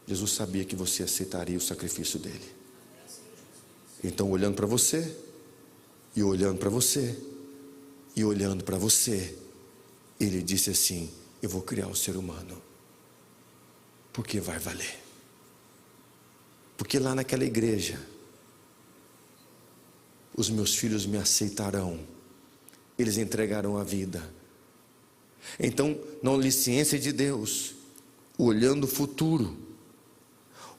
Jesus sabia que você aceitaria o sacrifício dele. Então, olhando para você, e olhando para você, e olhando para você, Ele disse assim: eu vou criar o ser humano, porque vai valer. Porque lá naquela igreja, os meus filhos me aceitarão, eles entregarão a vida. Então, na onisciência de Deus, olhando o futuro,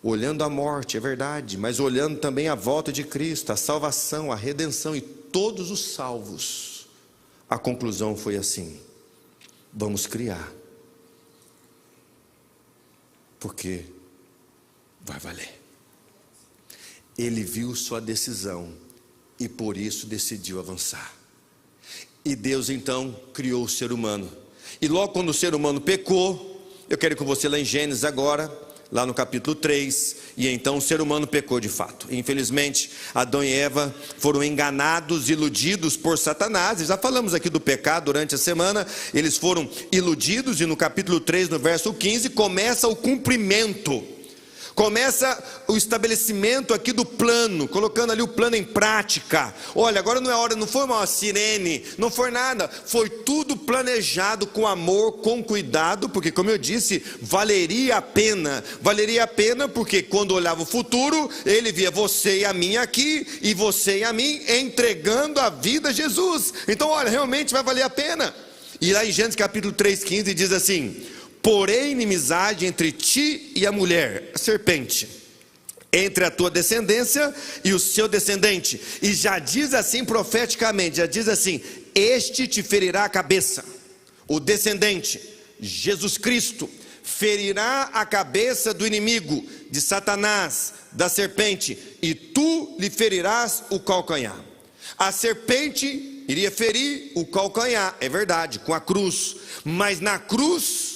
olhando a morte, é verdade, mas olhando também a volta de Cristo, a salvação, a redenção e todos os salvos, a conclusão foi assim: vamos criar, porque vai valer. Ele viu sua decisão e por isso decidiu avançar. E Deus então criou o ser humano. E logo quando o ser humano pecou, eu quero com você lá em Gênesis agora, lá no capítulo 3, e então o ser humano pecou de fato. Infelizmente, Adão e Eva foram enganados, iludidos por Satanás. E já falamos aqui do pecado durante a semana. Eles foram iludidos, e no capítulo 3, no verso 15, começa o cumprimento. Começa o estabelecimento aqui do plano, colocando ali o plano em prática. Olha, agora não é hora, não foi uma sirene, não foi nada, foi tudo planejado com amor, com cuidado, porque como eu disse, valeria a pena porque quando olhava o futuro, ele via você e a mim aqui, e você e a mim entregando a vida a Jesus. Então olha, realmente vai valer a pena. E lá em Gênesis capítulo 3,15 diz assim: porém inimizade entre ti e a mulher, a serpente, entre a tua descendência e o seu descendente. E já diz assim profeticamente, já diz assim: este te ferirá a cabeça. O descendente, Jesus Cristo, ferirá a cabeça do inimigo, de Satanás, da serpente, e tu lhe ferirás o calcanhar. A serpente iria ferir o calcanhar, é verdade, com a cruz, mas na cruz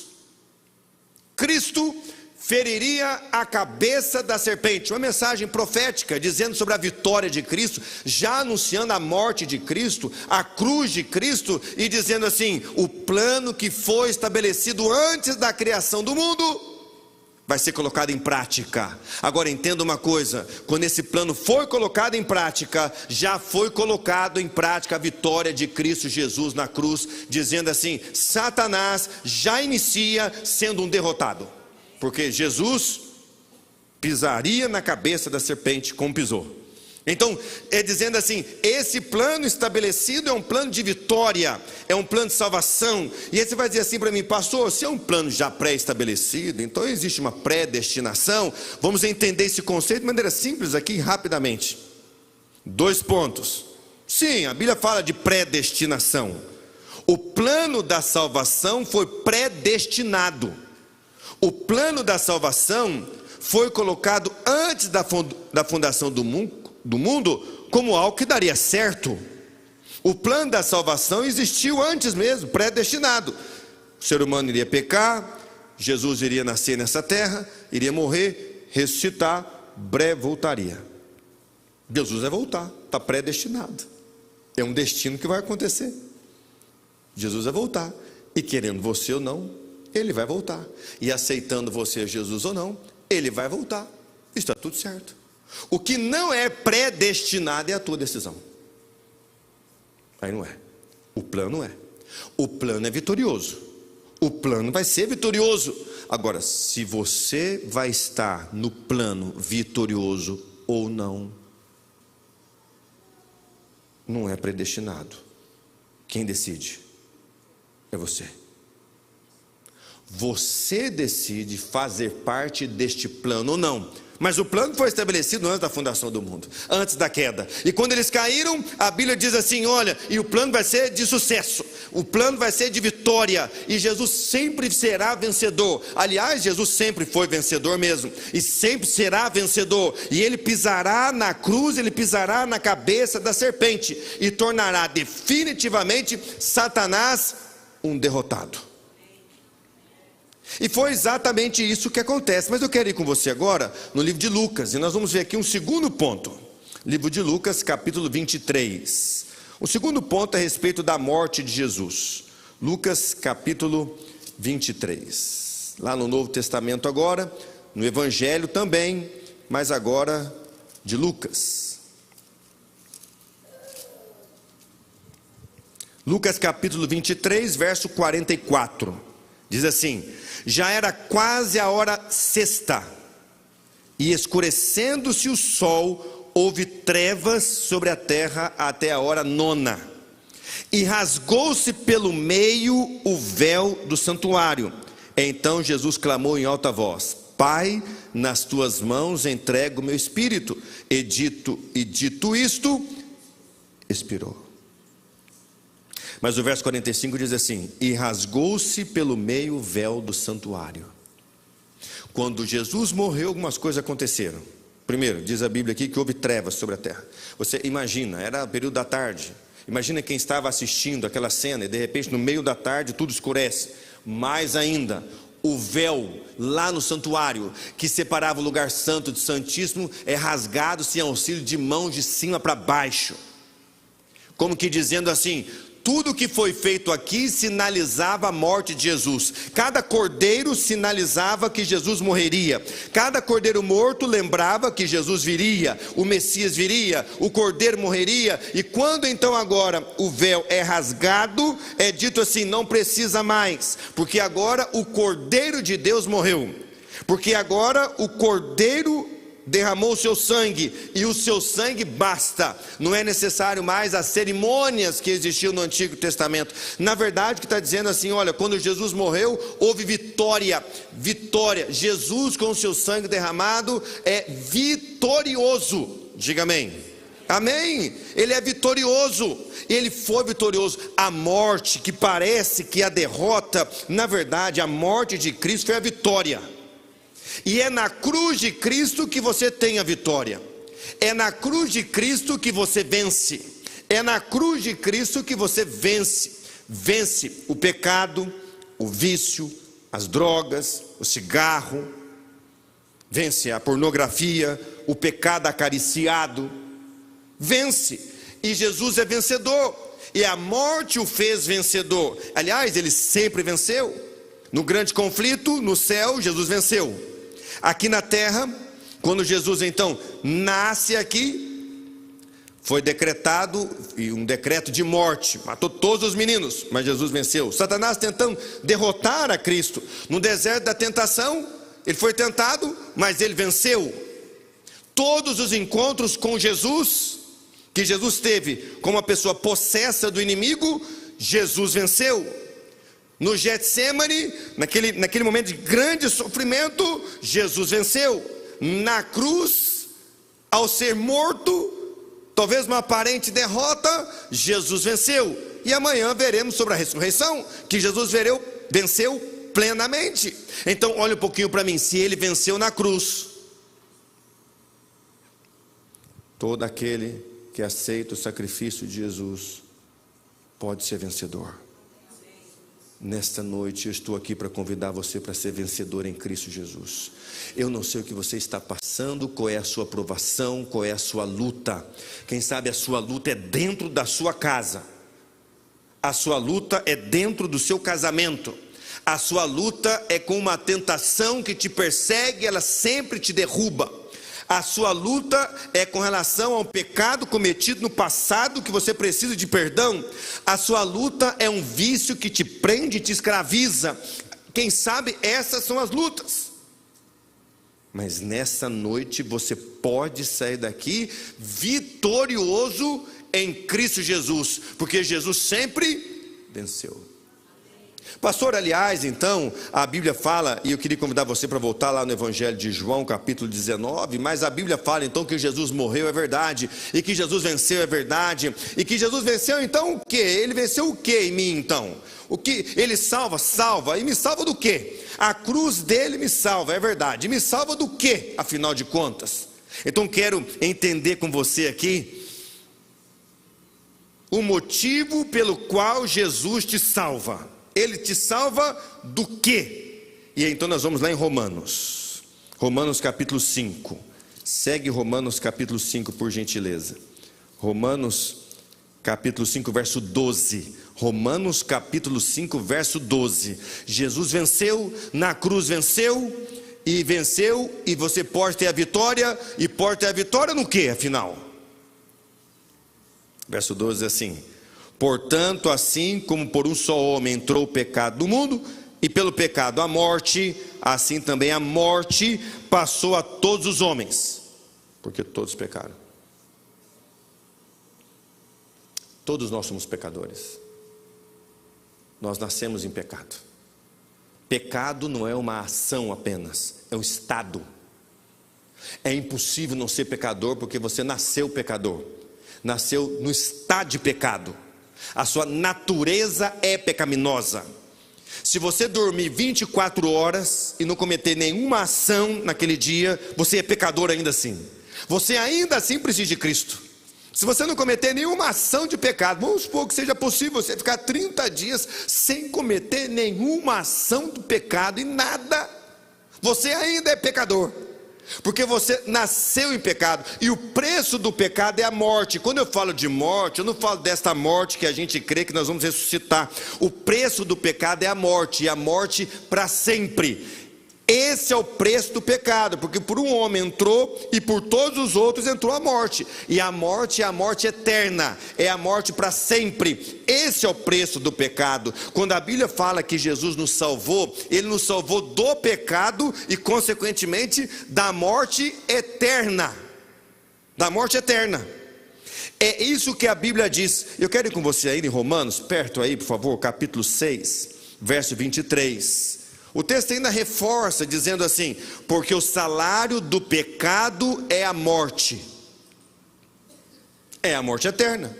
Cristo feriria a cabeça da serpente. Uma mensagem profética dizendo sobre a vitória de Cristo, já anunciando a morte de Cristo, a cruz de Cristo, e dizendo assim: o plano que foi estabelecido antes da criação do mundo vai ser colocado em prática. Agora entenda uma coisa: quando esse plano foi colocado em prática, já foi colocado em prática a vitória de Cristo Jesus na cruz, dizendo assim: Satanás já inicia sendo um derrotado, porque Jesus pisaria na cabeça da serpente como pisou. Então, é dizendo assim, esse plano estabelecido é um plano de vitória, é um plano de salvação. E aí você vai dizer assim para mim: pastor, se é um plano já pré-estabelecido, então existe uma predestinação. Vamos entender esse conceito de maneira simples aqui, rapidamente. 2 pontos. Sim, a Bíblia fala de predestinação. O plano da salvação foi predestinado. O plano da salvação foi colocado antes da fundação do mundo como algo que daria certo. O plano da salvação existiu antes mesmo, predestinado. O ser humano iria pecar, Jesus iria nascer nessa terra, iria morrer, ressuscitar, breve voltaria. Jesus vai voltar, está predestinado. É um destino que vai acontecer. Jesus vai voltar, e querendo você ou não, ele vai voltar. E aceitando você, Jesus ou não, ele vai voltar. Está tudo certo. O que não é predestinado é a tua decisão. Aí não é. O plano é. O plano é vitorioso. O plano vai ser vitorioso. Agora, se você vai estar no plano vitorioso ou não, não é predestinado. Quem decide é você. Você decide fazer parte deste plano ou não. Mas o plano foi estabelecido antes da fundação do mundo, antes da queda. E quando eles caíram, a Bíblia diz assim: olha, e o plano vai ser de sucesso, o plano vai ser de vitória, e Jesus sempre será vencedor. Aliás, Jesus sempre foi vencedor mesmo, e sempre será vencedor. E ele pisará na cruz, ele pisará na cabeça da serpente, e tornará definitivamente Satanás um derrotado. E foi exatamente isso que acontece. Mas eu quero ir com você agora no livro de Lucas, e nós vamos ver aqui um segundo ponto. Livro de Lucas, capítulo 23. O segundo ponto é a respeito da morte de Jesus. Lucas, capítulo 23. Lá no Novo Testamento agora, no Evangelho também, mas agora de Lucas. Lucas, capítulo 23, verso 44. Diz assim: já era quase a hora sexta, e escurecendo-se o sol, houve trevas sobre a terra até a hora nona. E rasgou-se pelo meio o véu do santuário. Então Jesus clamou em alta voz: Pai, nas tuas mãos entrego o meu espírito. E dito isto, expirou. Mas o verso 45 diz assim: e rasgou-se pelo meio o véu do santuário. Quando Jesus morreu, algumas coisas aconteceram. Primeiro, diz a Bíblia aqui que houve trevas sobre a terra. Você imagina, era o período da tarde. Imagina quem estava assistindo aquela cena e de repente no meio da tarde tudo escurece. Mais ainda, o véu lá no santuário, que separava o lugar santo do santíssimo, é rasgado sem auxílio de mãos de cima para baixo. Como que dizendo assim, tudo que foi feito aqui sinalizava a morte de Jesus. Cada cordeiro sinalizava que Jesus morreria. Cada cordeiro morto lembrava que Jesus viria, o Messias viria, o cordeiro morreria. E quando então agora o véu é rasgado, é dito assim, não precisa mais, porque agora o Cordeiro de Deus morreu. Porque agora o Cordeiro derramou o seu sangue, e o seu sangue basta. Não é necessário mais as cerimônias que existiam no Antigo Testamento. Na verdade, o que está dizendo assim, olha, quando Jesus morreu, houve vitória. Vitória. Jesus com o seu sangue derramado é vitorioso. Diga amém. Amém. Ele é vitorioso. Ele foi vitorioso. A morte, que parece que a derrota, na verdade, a morte de Cristo foi a vitória. E é na cruz de Cristo que você tem a vitória. É na cruz de Cristo que você vence. É na cruz de Cristo que você vence. Vence o pecado, o vício, as drogas, o cigarro. Vence a pornografia, o pecado acariciado. Vence. E Jesus é vencedor. E a morte o fez vencedor. Aliás, ele sempre venceu. No grande conflito, no céu, Jesus venceu. Aqui na terra, quando Jesus então nasce aqui, foi decretado um decreto de morte, matou todos os meninos, mas Jesus venceu. Satanás tentando derrotar a Cristo no deserto da tentação, ele foi tentado, mas ele venceu. Todos os encontros com Jesus, que Jesus teve com uma pessoa possessa do inimigo, Jesus venceu. No Getsemane, naquele momento de grande sofrimento, Jesus venceu. Na cruz, ao ser morto, talvez uma aparente derrota, Jesus venceu. E amanhã veremos sobre a ressurreição, que Jesus venceu plenamente. Então olha um pouquinho para mim, se ele venceu na cruz, todo aquele que aceita o sacrifício de Jesus pode ser vencedor. Nesta noite eu estou aqui para convidar você para ser vencedor em Cristo Jesus. Eu não sei o que você está passando, qual é a sua provação, qual é a sua luta. Quem sabe a sua luta é dentro da sua casa. A sua luta é dentro do seu casamento. A sua luta é com uma tentação que te persegue, ela sempre te derruba. A sua luta é com relação ao pecado cometido no passado, que você precisa de perdão. A sua luta é um vício que te prende, te escraviza. Quem sabe essas são as lutas. Mas nessa noite você pode sair daqui vitorioso em Cristo Jesus, porque Jesus sempre venceu. Pastor, aliás, então, a Bíblia fala, e eu queria convidar você para voltar lá no Evangelho de João, capítulo 19, mas a Bíblia fala então que Jesus morreu, é verdade, e que Jesus venceu, é verdade, e que Jesus venceu então o quê? Ele venceu o quê em mim então? O que? Ele salva, e me salva do quê? A cruz dele me salva, é verdade, e me salva do quê, afinal de contas? Então quero entender com você aqui o motivo pelo qual Jesus te salva. Ele te salva do quê? E então nós vamos lá em Romanos. Romanos capítulo 5. Segue Romanos capítulo 5, por gentileza. Romanos capítulo 5, verso 12. Romanos capítulo 5, verso 12. Jesus venceu, na cruz venceu, e você pode ter a vitória, e pode ter a vitória no quê, afinal? Verso 12 é assim: portanto, assim como por um só homem entrou o pecado no mundo, e pelo pecado a morte, assim também a morte passou a todos os homens, porque todos pecaram. Todos nós somos pecadores. Nós nascemos em pecado. Pecado não é uma ação apenas, é um estado. É impossível não ser pecador, porque você nasceu pecador. Nasceu no estado de pecado. A sua natureza é pecaminosa. Se você dormir 24 horas e não cometer nenhuma ação naquele dia, você é pecador ainda assim. Você ainda assim precisa de Cristo. Se você não cometer nenhuma ação de pecado, vamos supor que seja possível você ficar 30 dias sem cometer nenhuma ação de pecado e nada, você ainda é pecador, porque você nasceu em pecado, e o preço do pecado é a morte. Quando eu falo de morte, eu não falo desta morte que a gente crê que nós vamos ressuscitar. O preço do pecado é a morte, e a morte para sempre. Esse é o preço do pecado, porque por um homem entrou e por todos os outros entrou a morte, e a morte é a morte eterna, é a morte para sempre. Esse é o preço do pecado. Quando a Bíblia fala que Jesus nos salvou, Ele nos salvou do pecado e consequentemente da morte eterna, da morte eterna. É isso que a Bíblia diz. Eu quero ir com você aí em Romanos, perto aí por favor, capítulo 6, verso 23. O texto ainda reforça dizendo assim: porque o salário do pecado é a morte eterna,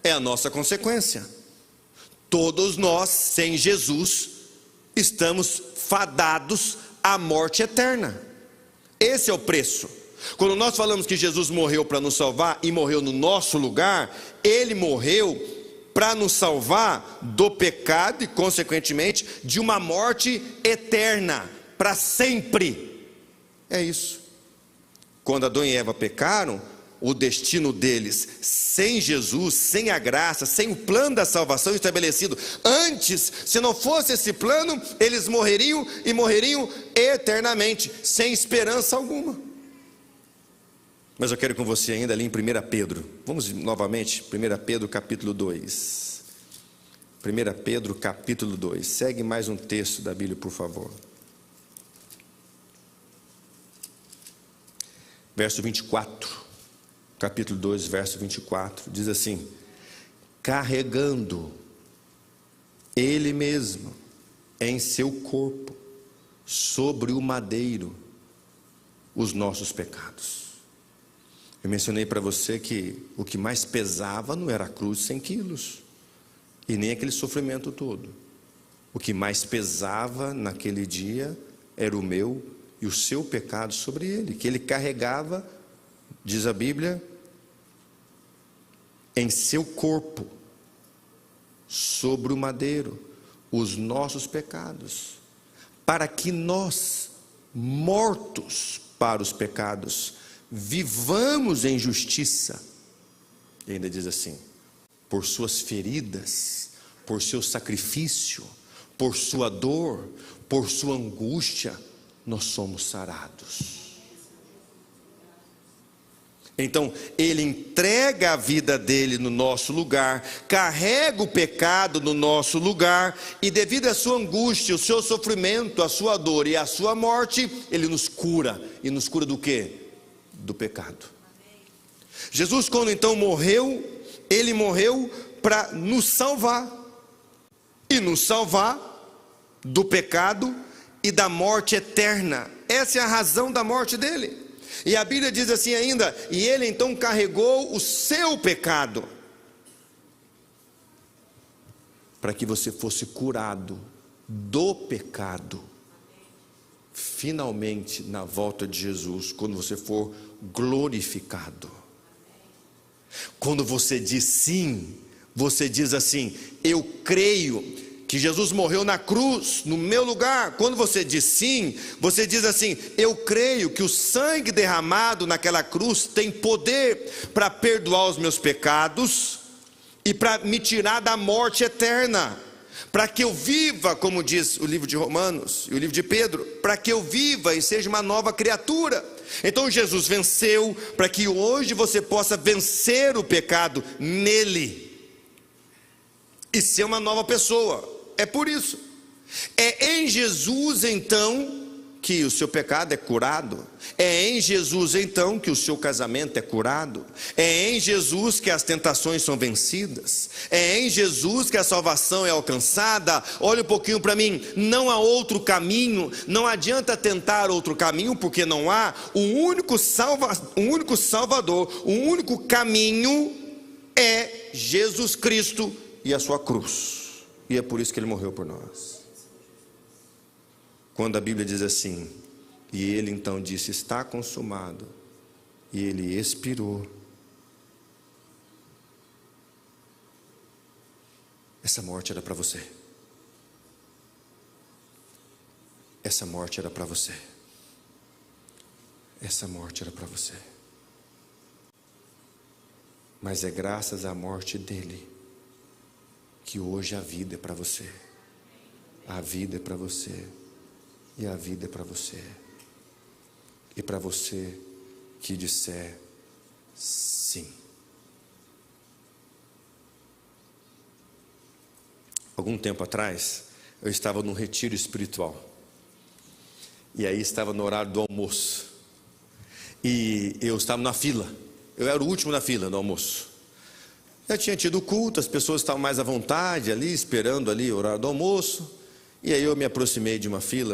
é a nossa consequência. Todos nós, sem Jesus, estamos fadados à morte eterna. Esse é o preço. Quando nós falamos que Jesus morreu para nos salvar e morreu no nosso lugar, Ele morreu para nos salvar do pecado e, consequentemente, de uma morte eterna, para sempre. É isso. Quando Adão e Eva pecaram, o destino deles, sem Jesus, sem a graça, sem o plano da salvação estabelecido antes, se não fosse esse plano, eles morreriam e morreriam eternamente, sem esperança alguma. Mas eu quero ir com você ainda ali em 1 Pedro. Vamos novamente, 1 Pedro capítulo 2. 1 Pedro capítulo 2. Segue mais um texto da Bíblia, por favor. Verso 24. Capítulo 2, verso 24. Diz assim: carregando Ele mesmo em seu corpo, sobre o madeiro, os nossos pecados. Eu mencionei para você que o que mais pesava não era a cruz de 100 quilos, e nem aquele sofrimento todo. O que mais pesava naquele dia era o meu e o seu pecado sobre ele, que ele carregava, diz a Bíblia, em seu corpo, sobre o madeiro, os nossos pecados, para que nós, mortos para os pecados, vivamos em justiça. E ainda diz assim: por suas feridas, por seu sacrifício, por sua dor, por sua angústia, nós somos sarados. Então, Ele entrega a vida dele no nosso lugar, carrega o pecado no nosso lugar, e devido à sua angústia, o seu sofrimento, a sua dor e a sua morte, Ele nos cura. E nos cura do quê? Do pecado. Jesus, quando então morreu, Ele morreu para nos salvar, e nos salvar do pecado e da morte eterna. Essa é a razão da morte dele. E a Bíblia diz assim ainda: e Ele então carregou o seu pecado, para que você fosse curado do pecado, finalmente na volta de Jesus, quando você for glorificado. Quando você diz sim, você diz assim: eu creio que Jesus morreu na cruz, no meu lugar. Quando você diz sim, você diz assim: eu creio que o sangue derramado naquela cruz tem poder para perdoar os meus pecados e para me tirar da morte eterna, para que eu viva, como diz o livro de Romanos e o livro de Pedro, para que eu viva e seja uma nova criatura. Então Jesus venceu, para que hoje você possa vencer o pecado nele e ser uma nova pessoa. É por isso, é em Jesus então que o seu pecado é curado, é em Jesus então que o seu casamento é curado, é em Jesus que as tentações são vencidas, é em Jesus que a salvação é alcançada. Olha um pouquinho para mim, não há outro caminho, não adianta tentar outro caminho, porque não há. O único Salvador, o único caminho é Jesus Cristo e a sua cruz. E é por isso que Ele morreu por nós. Quando a Bíblia diz assim: e Ele então disse, está consumado, e Ele expirou, Essa morte era para você. Essa morte era para você. Essa morte era para você. Mas é graças à morte dele que hoje a vida é para você. A vida é para você. E a vida é para você. E para você que disser sim. Algum tempo atrás, eu estava num retiro espiritual. E aí estava no horário do almoço. E eu estava na fila. Eu era o último na fila do almoço. Já tinha tido culto, as pessoas estavam mais à vontade ali, esperando ali o horário do almoço. E aí eu me aproximei de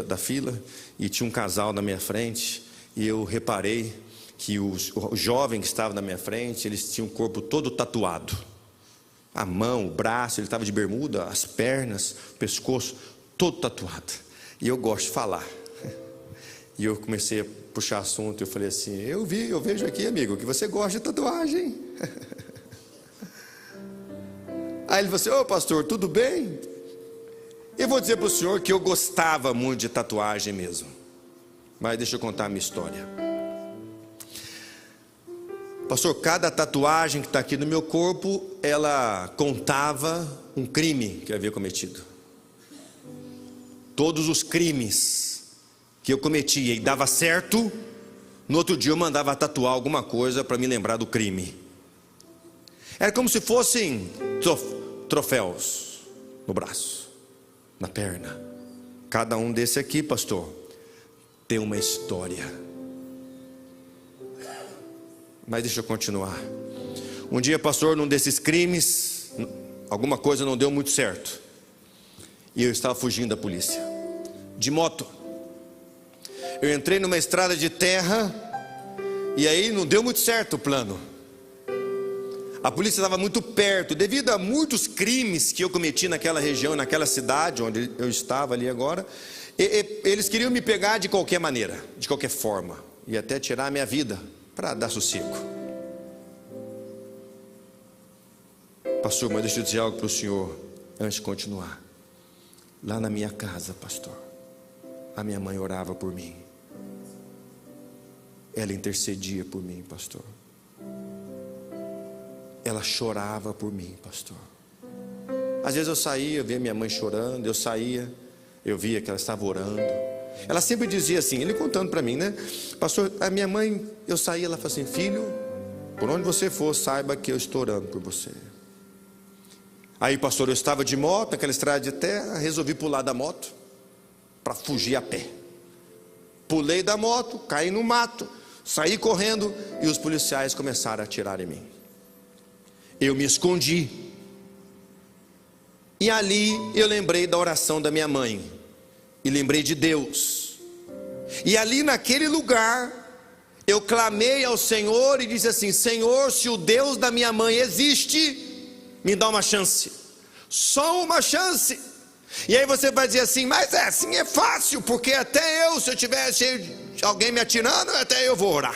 da fila, e tinha um casal na minha frente. E eu reparei que o jovem que estava na minha frente, eles tinham o corpo todo tatuado. A mão, o braço, ele estava de bermuda, as pernas, o pescoço, todo tatuado. E eu gosto de falar. E eu comecei a puxar assunto, eu falei assim, eu vejo aqui, amigo, que você gosta de tatuagem. Aí ele falou assim, ô pastor, tudo bem? Eu vou dizer para o senhor que eu gostava muito de tatuagem mesmo. Mas deixa eu contar a minha história. Pastor, cada tatuagem que está aqui no meu corpo, ela contava um crime que eu havia cometido. Todos os crimes que eu cometia e dava certo, no outro dia eu mandava tatuar alguma coisa para me lembrar do crime. Era como se fossem troféus no braço, na perna. Cada um desse aqui, pastor, tem uma história. Mas deixa eu continuar. Um dia, pastor, num desses crimes, alguma coisa não deu muito certo. E eu estava fugindo da polícia, de moto. Eu entrei numa estrada de terra, e aí não deu muito certo o plano. A polícia estava muito perto, devido a muitos crimes que eu cometi naquela região, naquela cidade onde eu estava ali agora. Eles queriam me pegar de qualquer maneira, de qualquer forma, e até tirar a minha vida, para dar sossego. Pastor, mas deixa eu dizer algo para o senhor, antes de continuar. Lá na minha casa, pastor, a minha mãe orava por mim. Ela intercedia por mim, pastor. Ela chorava por mim, pastor. Às vezes eu saía, eu via minha mãe chorando, eu saía, eu via que ela estava orando. Ela sempre dizia assim, ele contando para mim, né? Pastor, a minha mãe, eu saía, ela falou assim, filho, por onde você for, saiba que eu estou orando por você. Aí, pastor, eu estava de moto, naquela estrada de terra, resolvi pular da moto, para fugir a pé. Pulei da moto, caí no mato, saí correndo, e os policiais começaram a atirar em mim. Eu me escondi. E ali eu lembrei da oração da minha mãe. E lembrei de Deus. E ali naquele lugar, eu clamei ao Senhor e disse assim, Senhor, se o Deus da minha mãe existe, me dá uma chance. Só uma chance. E aí você vai dizer assim, mas assim é fácil, porque até eu, se eu tivesse alguém me atirando, até eu vou orar.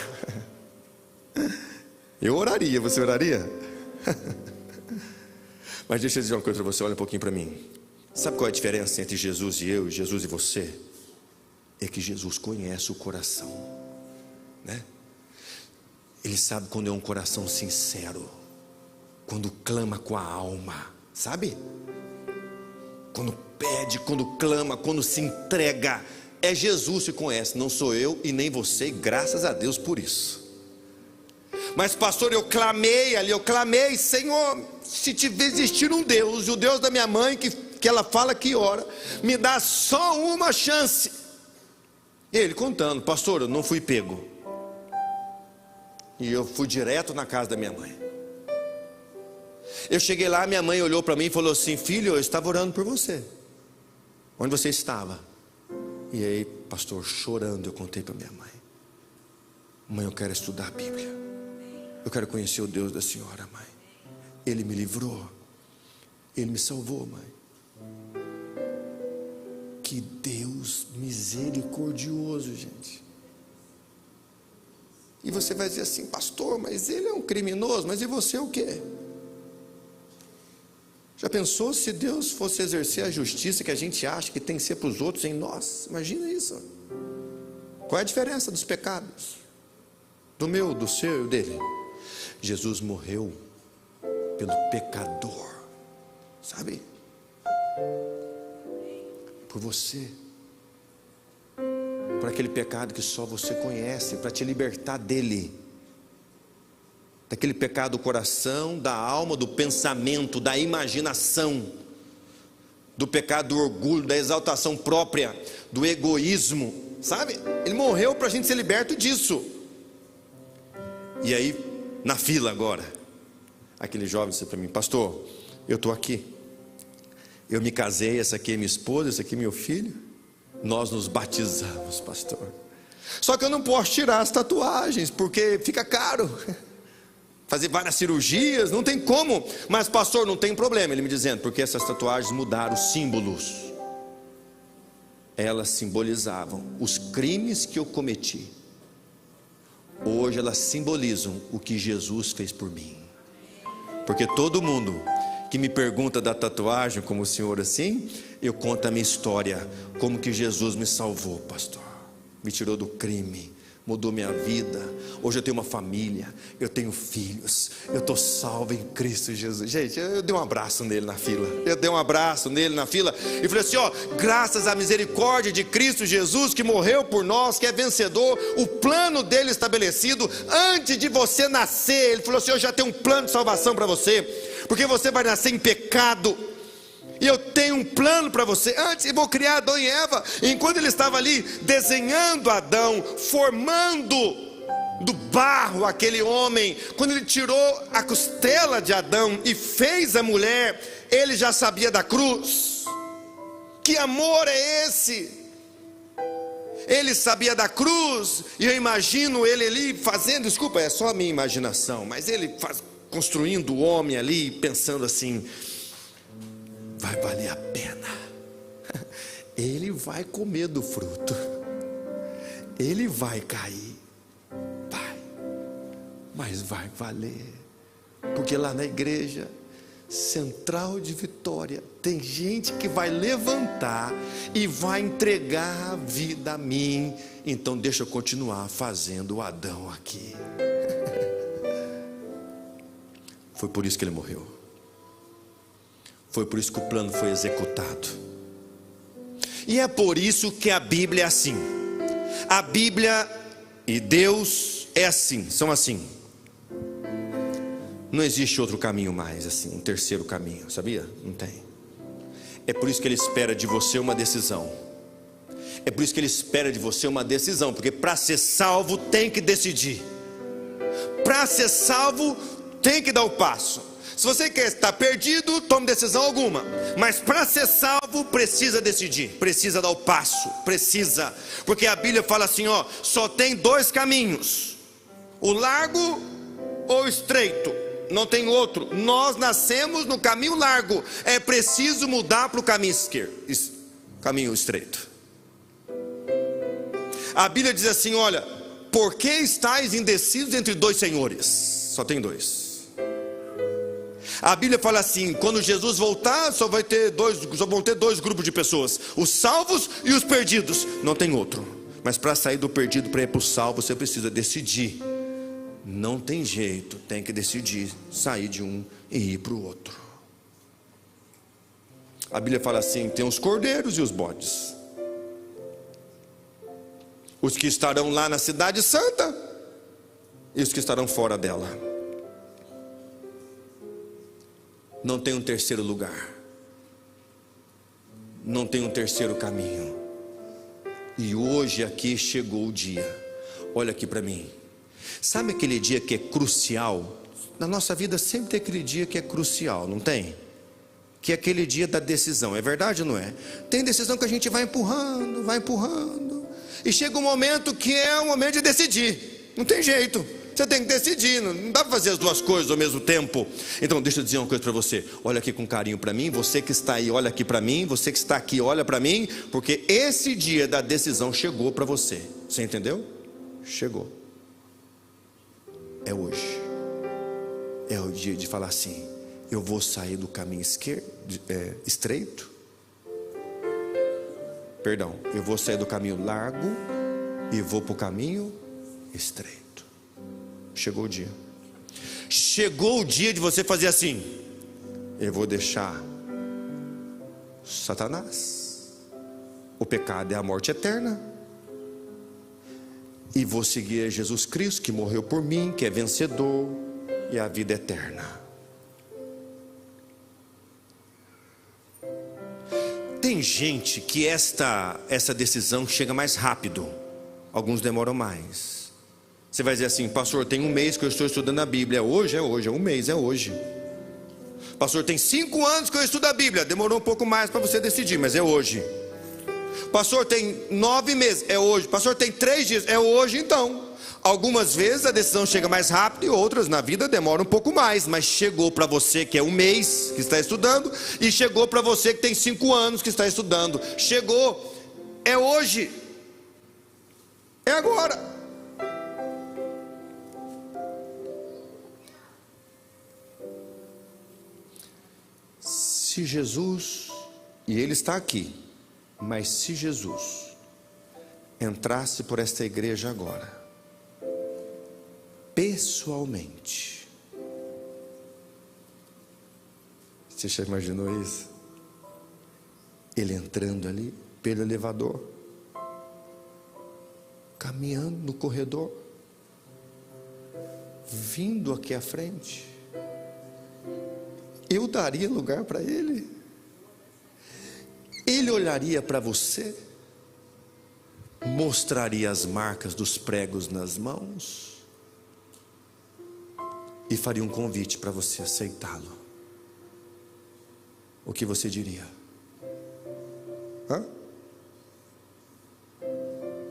Eu oraria, você oraria? Mas deixa eu dizer uma coisa para você, olha um pouquinho para mim. Sabe qual é a diferença entre Jesus e eu, Jesus e você? É que Jesus conhece o coração, né? Ele sabe quando é um coração sincero, quando clama com a alma, sabe? Quando pede, quando clama, quando se entrega. É Jesus que conhece, não sou eu e nem você, e graças a Deus por isso. Mas pastor, eu clamei, Senhor, se tiver existir um Deus, e o Deus da minha mãe, que ela fala que ora, me dá só uma chance. Ele contando, pastor, eu não fui pego, e eu fui direto na casa da minha mãe. Eu cheguei lá, minha mãe olhou para mim e falou assim, filho, eu estava orando por você. Onde você estava? E aí, pastor, chorando, eu contei para minha mãe. Mãe, eu quero estudar a Bíblia. Eu quero conhecer o Deus da senhora, mãe. Ele me livrou. Ele me salvou, mãe. Que Deus misericordioso, gente. E você vai dizer assim, pastor, mas ele é um criminoso. Mas e você o quê? Já pensou se Deus fosse exercer a justiça que a gente acha que tem que ser para os outros em nós? Imagina isso. Qual é a diferença dos pecados? Do meu, do seu e dele? Jesus morreu pelo pecador, sabe? Por você. Por aquele pecado que só você conhece, para te libertar dele. Daquele pecado do coração, da alma, do pensamento, da imaginação, do pecado do orgulho, da exaltação própria, do egoísmo, sabe? Ele morreu para a gente ser liberto disso. E aí, na fila agora, aquele jovem disse para mim: pastor, eu estou aqui, eu me casei, essa aqui é minha esposa, esse aqui é meu filho, nós nos batizamos, pastor, só que eu não posso tirar as tatuagens, porque fica caro, fazer várias cirurgias, não tem como. Mas pastor, não tem problema, ele me dizendo, porque essas tatuagens mudaram os símbolos. Elas simbolizavam os crimes que eu cometi. Hoje elas simbolizam o que Jesus fez por mim. Porque todo mundo que me pergunta da tatuagem, como o senhor assim, eu conto a minha história, como que Jesus me salvou, pastor, me tirou do crime, mudou minha vida. Hoje eu tenho uma família, eu tenho filhos, eu estou salvo em Cristo Jesus. Gente, eu dei um abraço nele na fila. E falei assim: ó, graças à misericórdia de Cristo Jesus, que morreu por nós, que é vencedor, o plano dele estabelecido antes de você nascer. Ele falou assim: eu já tenho um plano de salvação para você, porque você vai nascer em pecado, e eu tenho um plano para você. Antes eu vou criar Adão e Eva. Enquanto ele estava ali desenhando Adão, formando do barro aquele homem, quando ele tirou a costela de Adão e fez a mulher, ele já sabia da cruz. Que amor é esse? Ele sabia da cruz. E eu imagino ele ali fazendo, desculpa, é só a minha imaginação, mas ele construindo o homem ali, pensando assim: vai valer a pena, ele vai comer do fruto, ele vai cair, mas vai valer, porque lá na igreja Central de Vitória tem gente que vai levantar e vai entregar a vida a mim. Então deixa eu continuar fazendo o Adão aqui. Foi por isso que ele morreu. Foi por isso que o plano foi executado. E é por isso que a Bíblia é assim. A Bíblia e Deus é assim, são assim. Não existe outro caminho mais assim, um terceiro caminho, sabia? Não tem. É por isso que ele espera de você uma decisão. É por isso que ele espera de você uma decisão, porque para ser salvo tem que decidir. Para ser salvo tem que dar o passo. Se você quer estar perdido, tome decisão alguma. Mas para ser salvo, precisa decidir. Precisa dar o passo. Precisa. Porque a Bíblia fala assim, ó, só tem dois caminhos: o largo ou o estreito. Não tem outro. Nós nascemos no caminho largo. É preciso mudar para o caminho esquerdo, caminho estreito. A Bíblia diz assim, olha, por que estáis indecisos entre dois senhores? Só tem dois. A Bíblia fala assim, quando Jesus voltar, só vão ter dois grupos de pessoas: os salvos e os perdidos. Não tem outro. Mas para sair do perdido, para ir para o salvo, você precisa decidir. Não tem jeito, tem que decidir sair de um e ir para o outro. A Bíblia fala assim, tem os cordeiros e os bodes. Os que estarão lá na cidade santa e os que estarão fora dela. Não tem um terceiro lugar. Não tem um terceiro caminho. E hoje aqui chegou o dia. Olha aqui para mim. Sabe aquele dia que é crucial? Na nossa vida sempre tem aquele dia que é crucial, não tem? Que é aquele dia da decisão, é verdade ou não é? Tem decisão que a gente vai empurrando. E chega um momento que é o momento de decidir. Não tem jeito. Você tem que decidir, não dá para fazer as duas coisas ao mesmo tempo. Então deixa eu dizer uma coisa para você. Olha aqui com carinho para mim. Você que está aí, olha aqui para mim. Você que está aqui, olha para mim. Porque esse dia da decisão chegou para você. Você entendeu? Chegou. É hoje. É o dia de falar assim, eu vou sair do caminho estreito. Perdão, eu vou sair do caminho largo e vou para o caminho estreito. Chegou o dia. Chegou o dia de você fazer assim: eu vou deixar Satanás, o pecado é a morte eterna, e vou seguir Jesus Cristo, que morreu por mim, que é vencedor, e a vida eterna. Tem gente que essa decisão chega mais rápido, alguns demoram mais. Você vai dizer assim: pastor, tem um mês que eu estou estudando a Bíblia. É hoje, é um mês, é hoje. Pastor, tem 5 anos que eu estudo a Bíblia. Demorou um pouco mais para você decidir, mas é hoje. Pastor, tem 9 meses, é hoje. Pastor, tem 3 dias, é hoje. Então, algumas vezes a decisão chega mais rápido e outras na vida demora um pouco mais. Mas chegou para você que é um mês que está estudando, e chegou para você que tem 5 anos que está estudando. Chegou, é hoje, é agora. Se Jesus, e Ele está aqui, mas se Jesus entrasse por esta igreja agora, pessoalmente, você já imaginou isso? Ele entrando ali pelo elevador, caminhando no corredor, vindo aqui à frente, eu daria lugar para Ele? Ele olharia para você, mostraria as marcas dos pregos nas mãos e faria um convite para você aceitá-lo. O que você diria?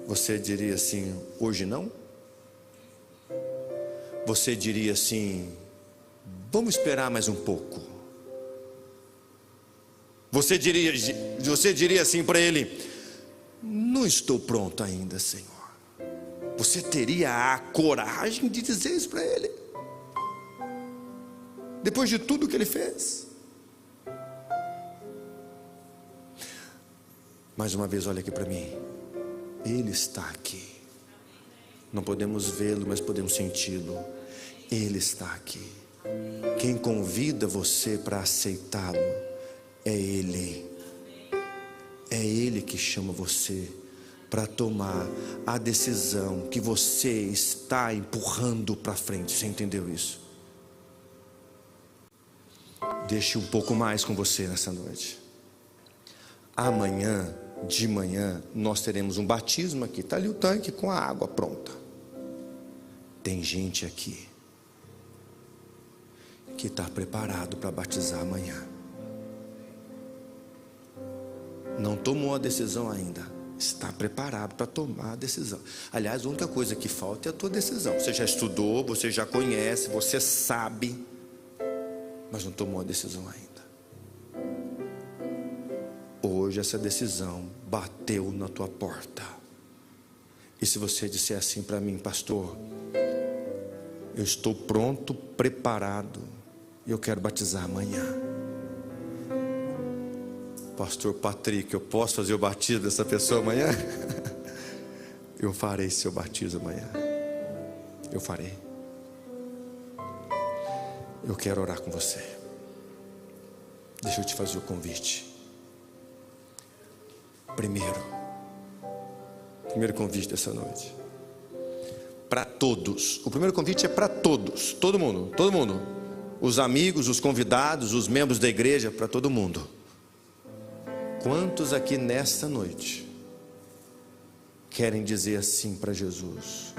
Você diria assim: hoje não? Você diria assim: vamos esperar mais um pouco? Você diria assim para Ele: não estou pronto ainda, Senhor? Você teria a coragem de dizer isso para Ele? Depois de tudo que Ele fez? Mais uma vez, olha aqui para mim. Ele está aqui. Não podemos vê-lo, mas podemos senti-lo. Ele está aqui. Quem convida você para aceitá-lo é Ele. É Ele que chama você para tomar a decisão que você está empurrando para frente. Você entendeu isso? Deixe um pouco mais com você nessa noite. Amanhã, de manhã, nós teremos um batismo aqui. Está ali o tanque com a água pronta. Tem gente aqui que está preparado para batizar amanhã. Não tomou a decisão ainda, está preparado para tomar a decisão. Aliás, a única coisa que falta é a tua decisão. Você já estudou, você já conhece, você sabe, mas não tomou a decisão ainda. Hoje essa decisão bateu na tua porta. E se você disser assim para mim: pastor, eu estou pronto, preparado, e eu quero batizar amanhã. Pastor Patrick, eu posso fazer o batismo dessa pessoa amanhã? Eu farei seu batismo amanhã. Eu farei. Eu quero orar com você. Deixa eu te fazer o convite. Primeiro convite dessa noite, para todos. O primeiro convite é para todos, todo mundo, os amigos, os convidados, os membros da igreja, para todo mundo. Quantos aqui nesta noite querem dizer assim para Jesus: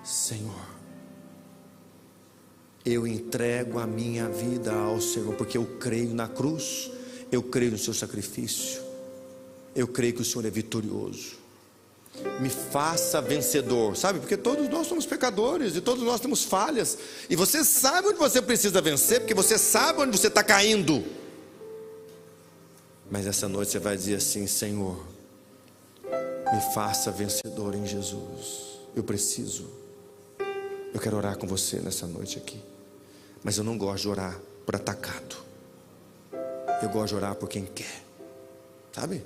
Senhor, eu entrego a minha vida ao Senhor, porque eu creio na cruz, eu creio no seu sacrifício, eu creio que o Senhor é vitorioso. Me faça vencedor, sabe? Porque todos nós somos pecadores e todos nós temos falhas. E você sabe onde você precisa vencer, porque você sabe onde você está caindo. Mas essa noite você vai dizer assim: Senhor, me faça vencedor em Jesus. Eu preciso. Eu quero orar com você nessa noite aqui. Mas eu não gosto de orar por atacado. Eu gosto de orar por quem quer, sabe?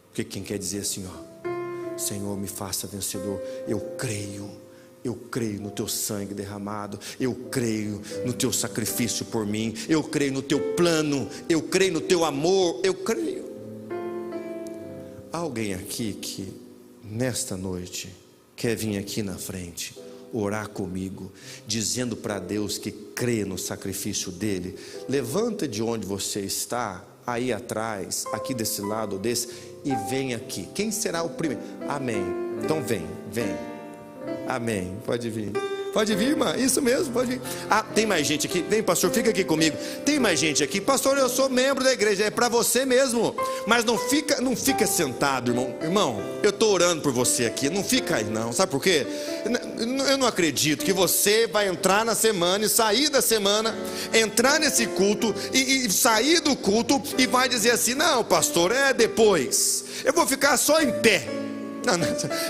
Porque quem quer dizer assim, ó: Senhor, me faça vencedor. Eu creio no teu sangue derramado, eu creio no teu sacrifício por mim, eu creio no teu plano, eu creio no teu amor, eu creio. Há alguém aqui que nesta noite quer vir aqui na frente orar comigo, dizendo para Deus que crê no sacrifício dele? Levanta de onde você está, aí atrás, aqui desse lado ou desse, e vem aqui. Quem será o primeiro? Amém. Então vem. Amém. Pode vir, irmã, isso mesmo, pode vir. Ah, tem mais gente aqui? Vem, pastor, fica aqui comigo. Tem mais gente aqui? Pastor, eu sou membro da igreja. É para você mesmo. Mas não fica sentado, irmão, eu estou orando por você aqui. Não fica aí não, sabe por quê? Eu não acredito que você vai entrar na semana e sair da semana, entrar nesse culto e sair do culto e vai dizer assim: não, pastor, depois eu vou ficar só em pé.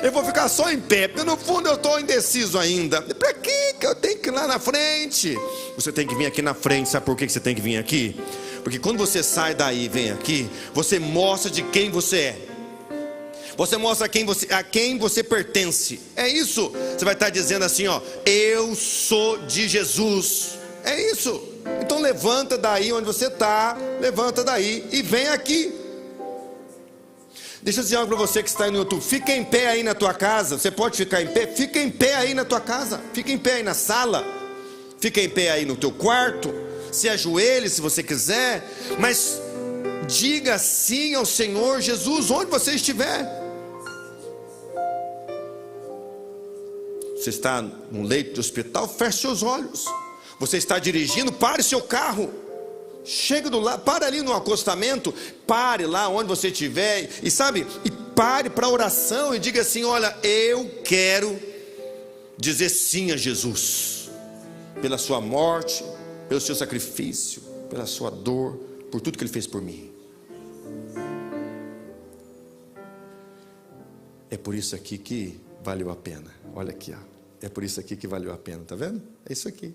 Eu vou ficar só em pé, porque no fundo eu estou indeciso ainda. Para que eu tenho que ir lá na frente? Você tem que vir aqui na frente. Sabe por que você tem que vir aqui? Porque quando você sai daí e vem aqui, você mostra de quem você é. Você mostra a quem você pertence. É isso. Você vai estar dizendo assim, ó: eu sou de Jesus. É isso. Então levanta daí onde você está, levanta daí e vem aqui. Deixa eu dizer algo para você que está aí no YouTube. Fica em pé aí na tua casa. Você pode ficar em pé? Fica em pé aí na tua casa. Fica em pé aí na sala. Fica em pé aí no teu quarto. Se ajoelhe se você quiser. Mas diga sim ao Senhor Jesus onde você estiver. Você está num leito de hospital? Feche seus olhos. Você está dirigindo? Pare seu carro. Chega do lado, para ali no acostamento, pare lá onde você estiver, e pare para oração e diga assim: olha, eu quero dizer sim a Jesus, pela sua morte, pelo seu sacrifício, pela sua dor, por tudo que Ele fez por mim. É por isso aqui que valeu a pena. Olha aqui, ó. É por isso aqui que valeu a pena, tá vendo? É isso aqui.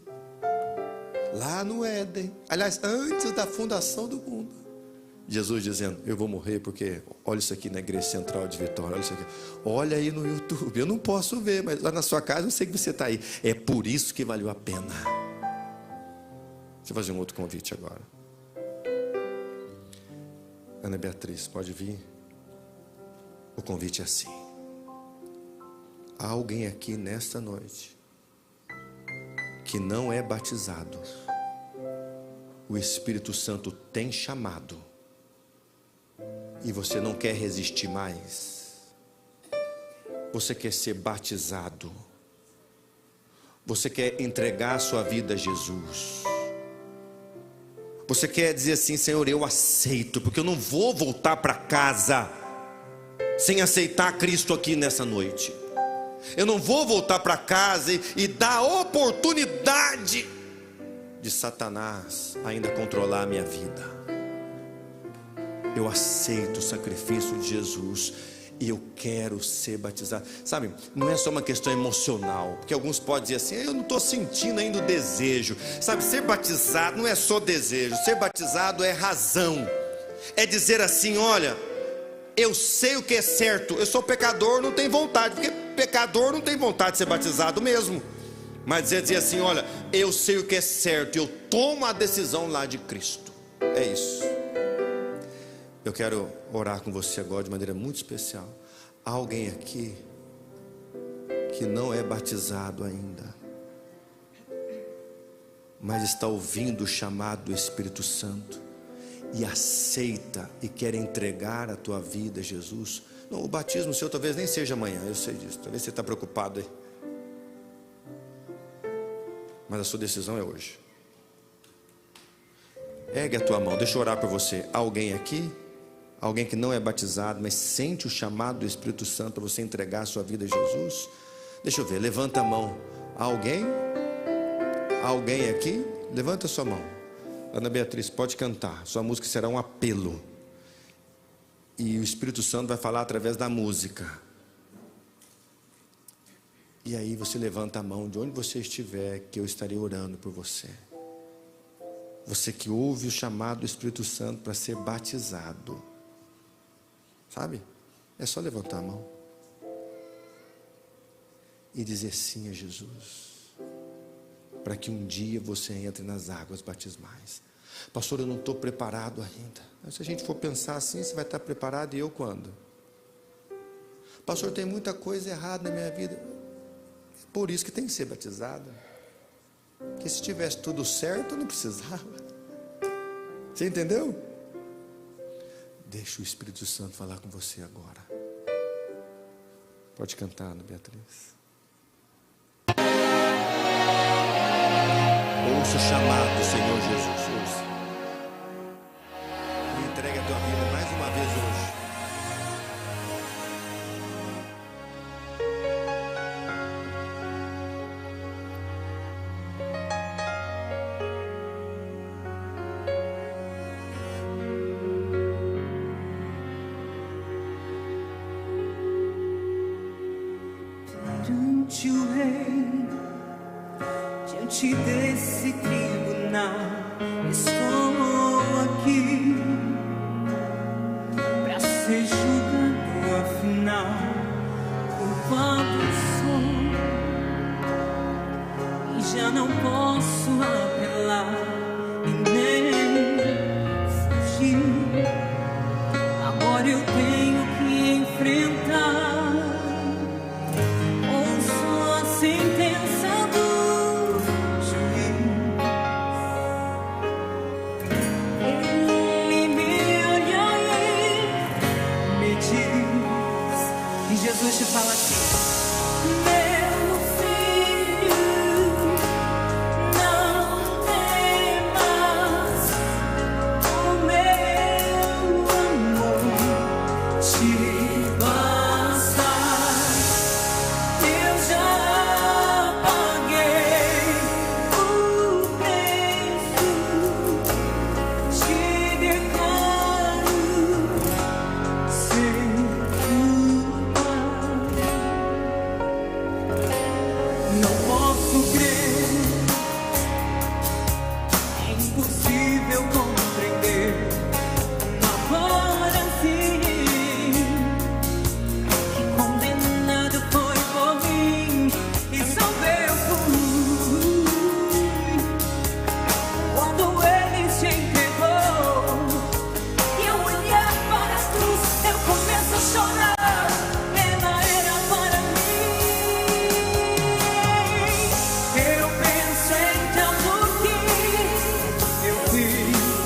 Lá no Éden, aliás, antes da fundação do mundo, Jesus dizendo: eu vou morrer porque, olha isso aqui na Igreja Central de Vitória, olha isso aqui, olha aí no YouTube, eu não posso ver, mas lá na sua casa eu sei que você está aí. É por isso que valeu a pena. Deixa eu fazer um outro convite agora. Ana Beatriz, pode vir. O convite é assim: há alguém aqui nesta noite que não é batizado. O Espírito Santo tem chamado e você não quer resistir mais. Você quer ser batizado. Você quer entregar a sua vida a Jesus. Você quer dizer assim: Senhor, eu aceito, porque eu não vou voltar para casa sem aceitar Cristo aqui nessa noite. Eu não vou voltar para casa e dar oportunidade de Satanás ainda controlar a minha vida. Eu aceito o sacrifício de Jesus e eu quero ser batizado. Sabe, não é só uma questão emocional, porque alguns podem dizer assim: eu não estou sentindo ainda o desejo. Sabe, ser batizado não é só desejo. Ser batizado é razão. É dizer assim: olha, eu sei o que é certo. Eu sou pecador, não tenho vontade, porque pecador não tem vontade de ser batizado mesmo. Mas dizer assim: olha, eu sei o que é certo, eu tomo a decisão lá de Cristo. É isso. Eu quero orar com você agora de maneira muito especial. Há alguém aqui que não é batizado ainda, mas está ouvindo o chamado do Espírito Santo e aceita e quer entregar a tua vida a Jesus. Não, o batismo seu talvez nem seja amanhã, eu sei disso. Talvez você está preocupado aí, mas a sua decisão é hoje. Ergue a tua mão, deixa eu orar por você. Há alguém aqui? Alguém que não é batizado, mas sente o chamado do Espírito Santo para você entregar a sua vida a Jesus? Deixa eu ver, levanta a mão. Há alguém? Há alguém aqui? Levanta a sua mão. Ana Beatriz, pode cantar. Sua música será um apelo. E o Espírito Santo vai falar através da música. E aí você levanta a mão de onde você estiver, que eu estarei orando por você. Você que ouve o chamado do Espírito Santo para ser batizado, sabe? É só levantar a mão e dizer sim a Jesus, para que um dia você entre nas águas batismais. Pastor, eu não estou preparado ainda. Mas se a gente for pensar assim, você vai estar preparado, e eu quando? Pastor, tem muita coisa errada na minha vida. Por isso que tem que ser batizado. Porque se tivesse tudo certo, eu não precisava. Você entendeu? Deixa o Espírito Santo falar com você agora. Pode cantar, Ana Beatriz. Ouça o chamado do Senhor Jesus. Ouça. E entregue a tua vida mais uma vez hoje. Perante o rei, diante desse tribunal, estou aqui pra ser julgado, afinal, culpado sou e já não posso apelar e nem fugir. Agora eu tenho que enfrentar sentença do juiz. Ele me olha e me diz, e Jesus te fala assim: meu filho, não temas, o meu amor te basta. Eu já paguei o preço, te declaro sem culpa. Não posso crer, é impossível compreender. Agora sim, que condenado foi por mim e salvei eu fui. Quando ele se entregou e eu olhar para a cruz, eu começo a chorar. Ela era para mim. Eu penso então no que eu fiz.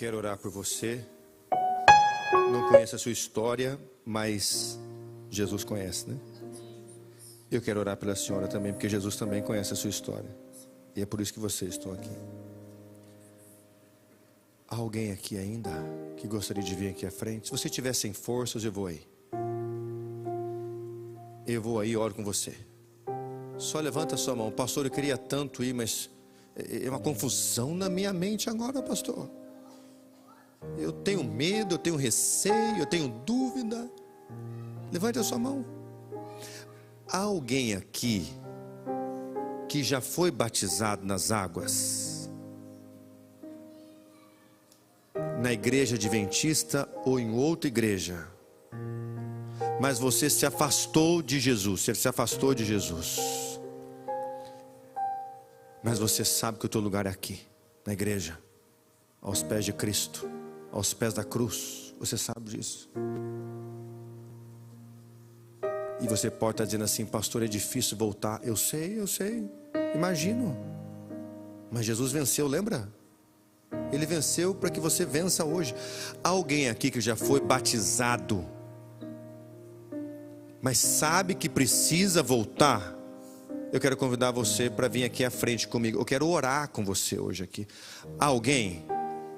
quero orar por você. Não conheço a sua história, mas Jesus conhece, né? Eu quero orar pela senhora também, porque Jesus também conhece a sua história. E é por isso que vocês estão aqui. Há alguém aqui ainda que gostaria de vir aqui à frente? Se você estiver sem forças, eu vou aí. Eu vou aí e oro com você. Só levanta a sua mão. Pastor, eu queria tanto ir, mas é uma confusão na minha mente agora, pastor. Eu tenho medo, eu tenho receio, eu tenho dúvida. Levante a sua mão. Há alguém aqui que já foi batizado nas águas? Na igreja adventista ou em outra igreja? Mas você se afastou de Jesus, você se afastou de Jesus. Mas você sabe que o teu lugar é aqui, na igreja, aos pés de Cristo, aos pés da cruz. Você sabe disso. E você pode estar dizendo assim: pastor, é difícil voltar. Eu sei, imagino. Mas Jesus venceu, lembra? Ele venceu para que você vença hoje. Há alguém aqui que já foi batizado, mas sabe que precisa voltar? Eu quero convidar você para vir aqui à frente comigo. Eu quero orar com você hoje aqui. Há alguém?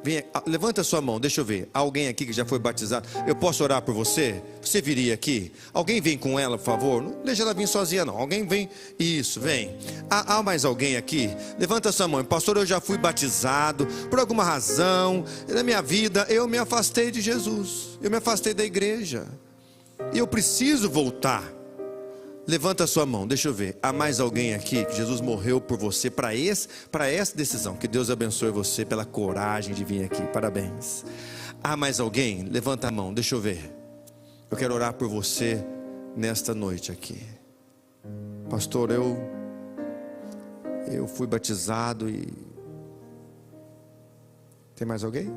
Vem, levanta a sua mão, deixa eu ver. Há alguém aqui que já foi batizado? Eu posso orar por você? Você viria aqui? Alguém vem com ela, por favor? Não deixa ela vir sozinha não. Alguém vem? Isso, vem. Há mais alguém aqui? Levanta a sua mão. Pastor, eu já fui batizado. Por alguma razão na minha vida eu me afastei de Jesus. Eu me afastei da igreja. E eu preciso voltar. Levanta a sua mão, deixa eu ver. Há mais alguém aqui que Jesus morreu por você para essa decisão? Que Deus abençoe você pela coragem de vir aqui. Parabéns. Há mais alguém? Levanta a mão, deixa eu ver. Eu quero orar por você nesta noite aqui. Pastor, eu fui batizado e... Tem mais alguém?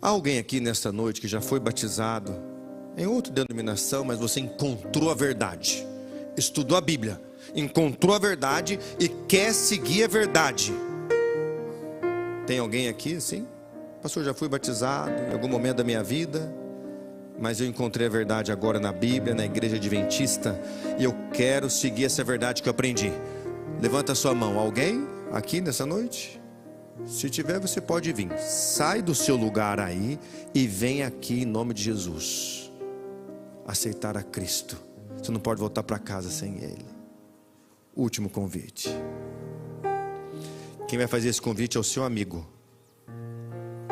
Há alguém aqui nesta noite que já foi batizado em outra denominação, mas você encontrou a verdade, estudou a Bíblia, encontrou a verdade e quer seguir a verdade? Tem alguém aqui assim? Pastor, já fui batizado em algum momento da minha vida, mas eu encontrei a verdade agora na Bíblia, na igreja adventista, e eu quero seguir essa verdade que eu aprendi. Levanta a sua mão. Alguém aqui nessa noite? Se tiver, você pode vir. Sai do seu lugar aí e vem aqui em nome de Jesus aceitar a Cristo. Você não pode voltar para casa sem Ele. Último convite. Quem vai fazer esse convite é o seu amigo.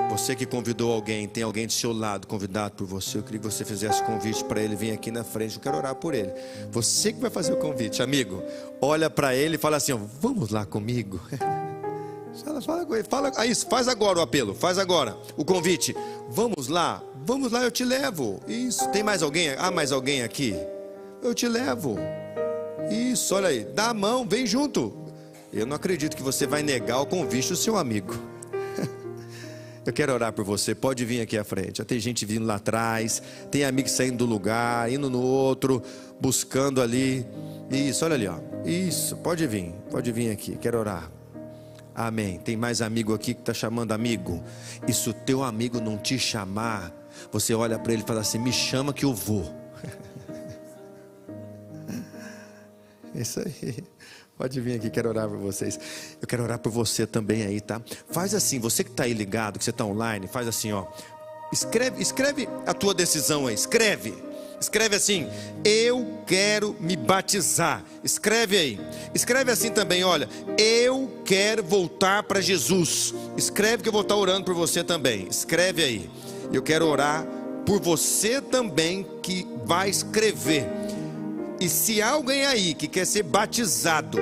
Você que convidou alguém, tem alguém do seu lado convidado por você. Eu queria que você fizesse convite para ele vir aqui na frente. Eu quero orar por ele. Você que vai fazer o convite, amigo. Olha para ele e fala assim: vamos lá comigo. Fala com ele, isso, faz agora o apelo, faz agora o convite. Vamos lá, eu te levo. Isso, tem mais alguém? Há mais alguém aqui? Eu te levo. Isso, olha aí, dá a mão, vem junto. Eu não acredito que você vai negar o convite do seu amigo. Eu quero orar por você, pode vir aqui à frente. Já tem gente vindo lá atrás, tem amigo saindo do lugar, indo no outro, buscando ali. Isso, olha ali, ó. Isso, pode vir aqui, quero orar. Amém. Tem mais amigo aqui que está chamando amigo. E se o teu amigo não te chamar, você olha para ele e fala assim: me chama que eu vou. Isso aí. Pode vir aqui, quero orar por vocês. Eu quero orar por você também aí, tá? Faz assim, você que está aí ligado, que você está online, faz assim, ó. Escreve a tua decisão aí, escreve assim: eu quero me batizar. Escreve aí. Escreve assim também, olha: eu quero voltar para Jesus. Escreve que eu vou estar orando por você também. Escreve aí. Eu quero orar por você também que vai escrever. E se há alguém aí que quer ser batizado,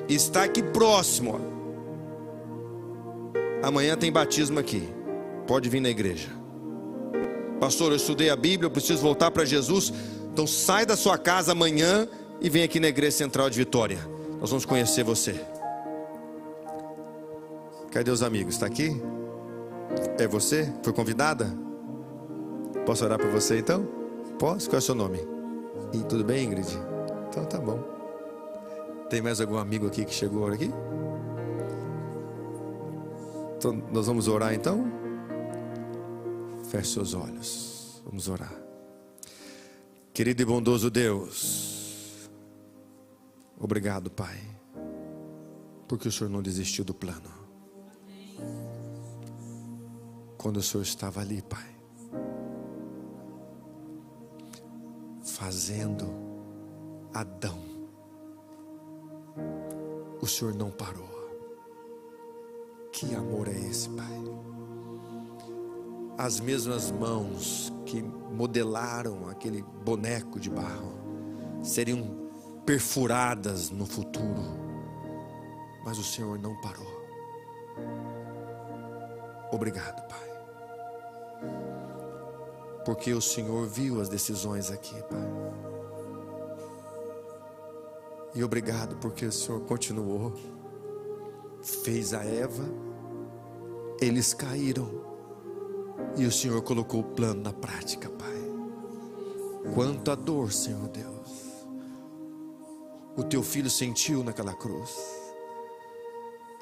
está aqui próximo, ó. Amanhã tem batismo aqui. Pode vir na igreja. Pastor, eu estudei a Bíblia, eu preciso voltar para Jesus. Então sai da sua casa amanhã e vem aqui na Igreja Central de Vitória. Nós vamos conhecer você. Cadê os amigos? Está aqui? É você? Foi convidada? Posso orar por você então? Posso? Qual é o seu nome? E tudo bem, Ingrid? Então tá bom. Tem mais algum amigo aqui que chegou aqui? Então, nós vamos orar então? Feche seus olhos. Vamos orar. Querido e bondoso Deus, obrigado, Pai, porque o Senhor não desistiu do plano. Quando o Senhor estava ali, Pai, fazendo Adão, o Senhor não parou. Que amor é esse, Pai? As mesmas mãos que modelaram aquele boneco de barro seriam perfuradas no futuro, mas o Senhor não parou. Obrigado, Pai, porque o Senhor viu as decisões aqui, Pai. E obrigado porque o Senhor continuou, fez a Eva, eles caíram, e o Senhor colocou o plano na prática, Pai. Quanta dor, Senhor Deus, o teu filho sentiu naquela cruz.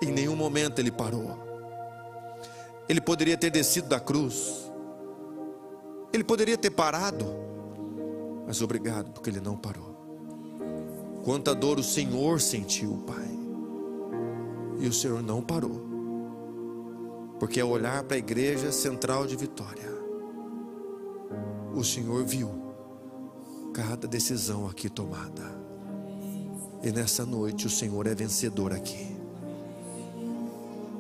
Em nenhum momento ele parou. Ele poderia ter descido da cruz, ele poderia ter parado, mas obrigado porque ele não parou. Quanta dor o Senhor sentiu, Pai, e o Senhor não parou, porque ao olhar para a igreja central de Vitória, o Senhor viu cada decisão aqui tomada, e nessa noite o Senhor é vencedor aqui,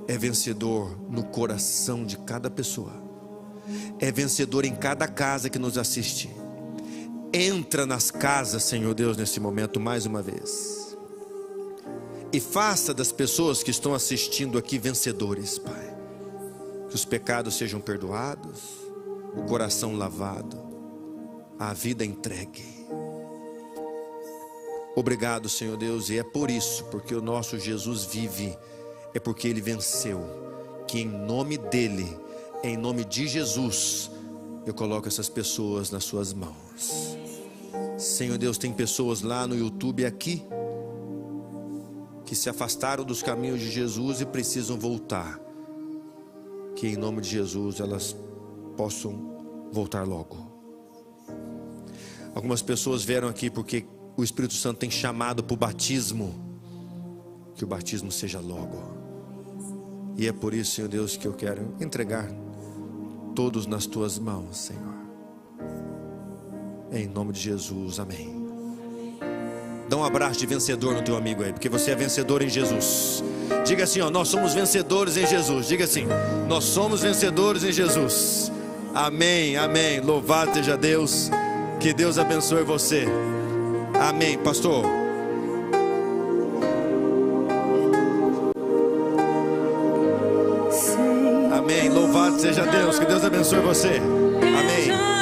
é vencedor no coração de cada pessoa, é vencedor em cada casa que nos assiste. Entra nas casas, Senhor Deus, nesse momento mais uma vez, e faça das pessoas que estão assistindo aqui vencedores, Pai. Que os pecados sejam perdoados, o coração lavado, a vida entregue. Obrigado, Senhor Deus, e é por isso, porque o nosso Jesus vive, é porque Ele venceu, que em nome dEle, em nome de Jesus, eu coloco essas pessoas nas suas mãos. Senhor Deus, tem pessoas lá no YouTube e aqui, que se afastaram dos caminhos de Jesus e precisam voltar. Que em nome de Jesus elas possam voltar logo. Algumas pessoas vieram aqui porque o Espírito Santo tem chamado para o batismo. Que o batismo seja logo. E é por isso, Senhor Deus, que eu quero entregar todos nas tuas mãos, Senhor. Em nome de Jesus, amém. Dá um abraço de vencedor no teu amigo aí, porque você é vencedor em Jesus. Diga assim, ó, nós somos vencedores em Jesus. Diga assim, nós somos vencedores em Jesus. Amém, amém. Louvado seja Deus. Que Deus abençoe você. Amém, pastor. Amém, louvado seja Deus. Que Deus abençoe você. Amém.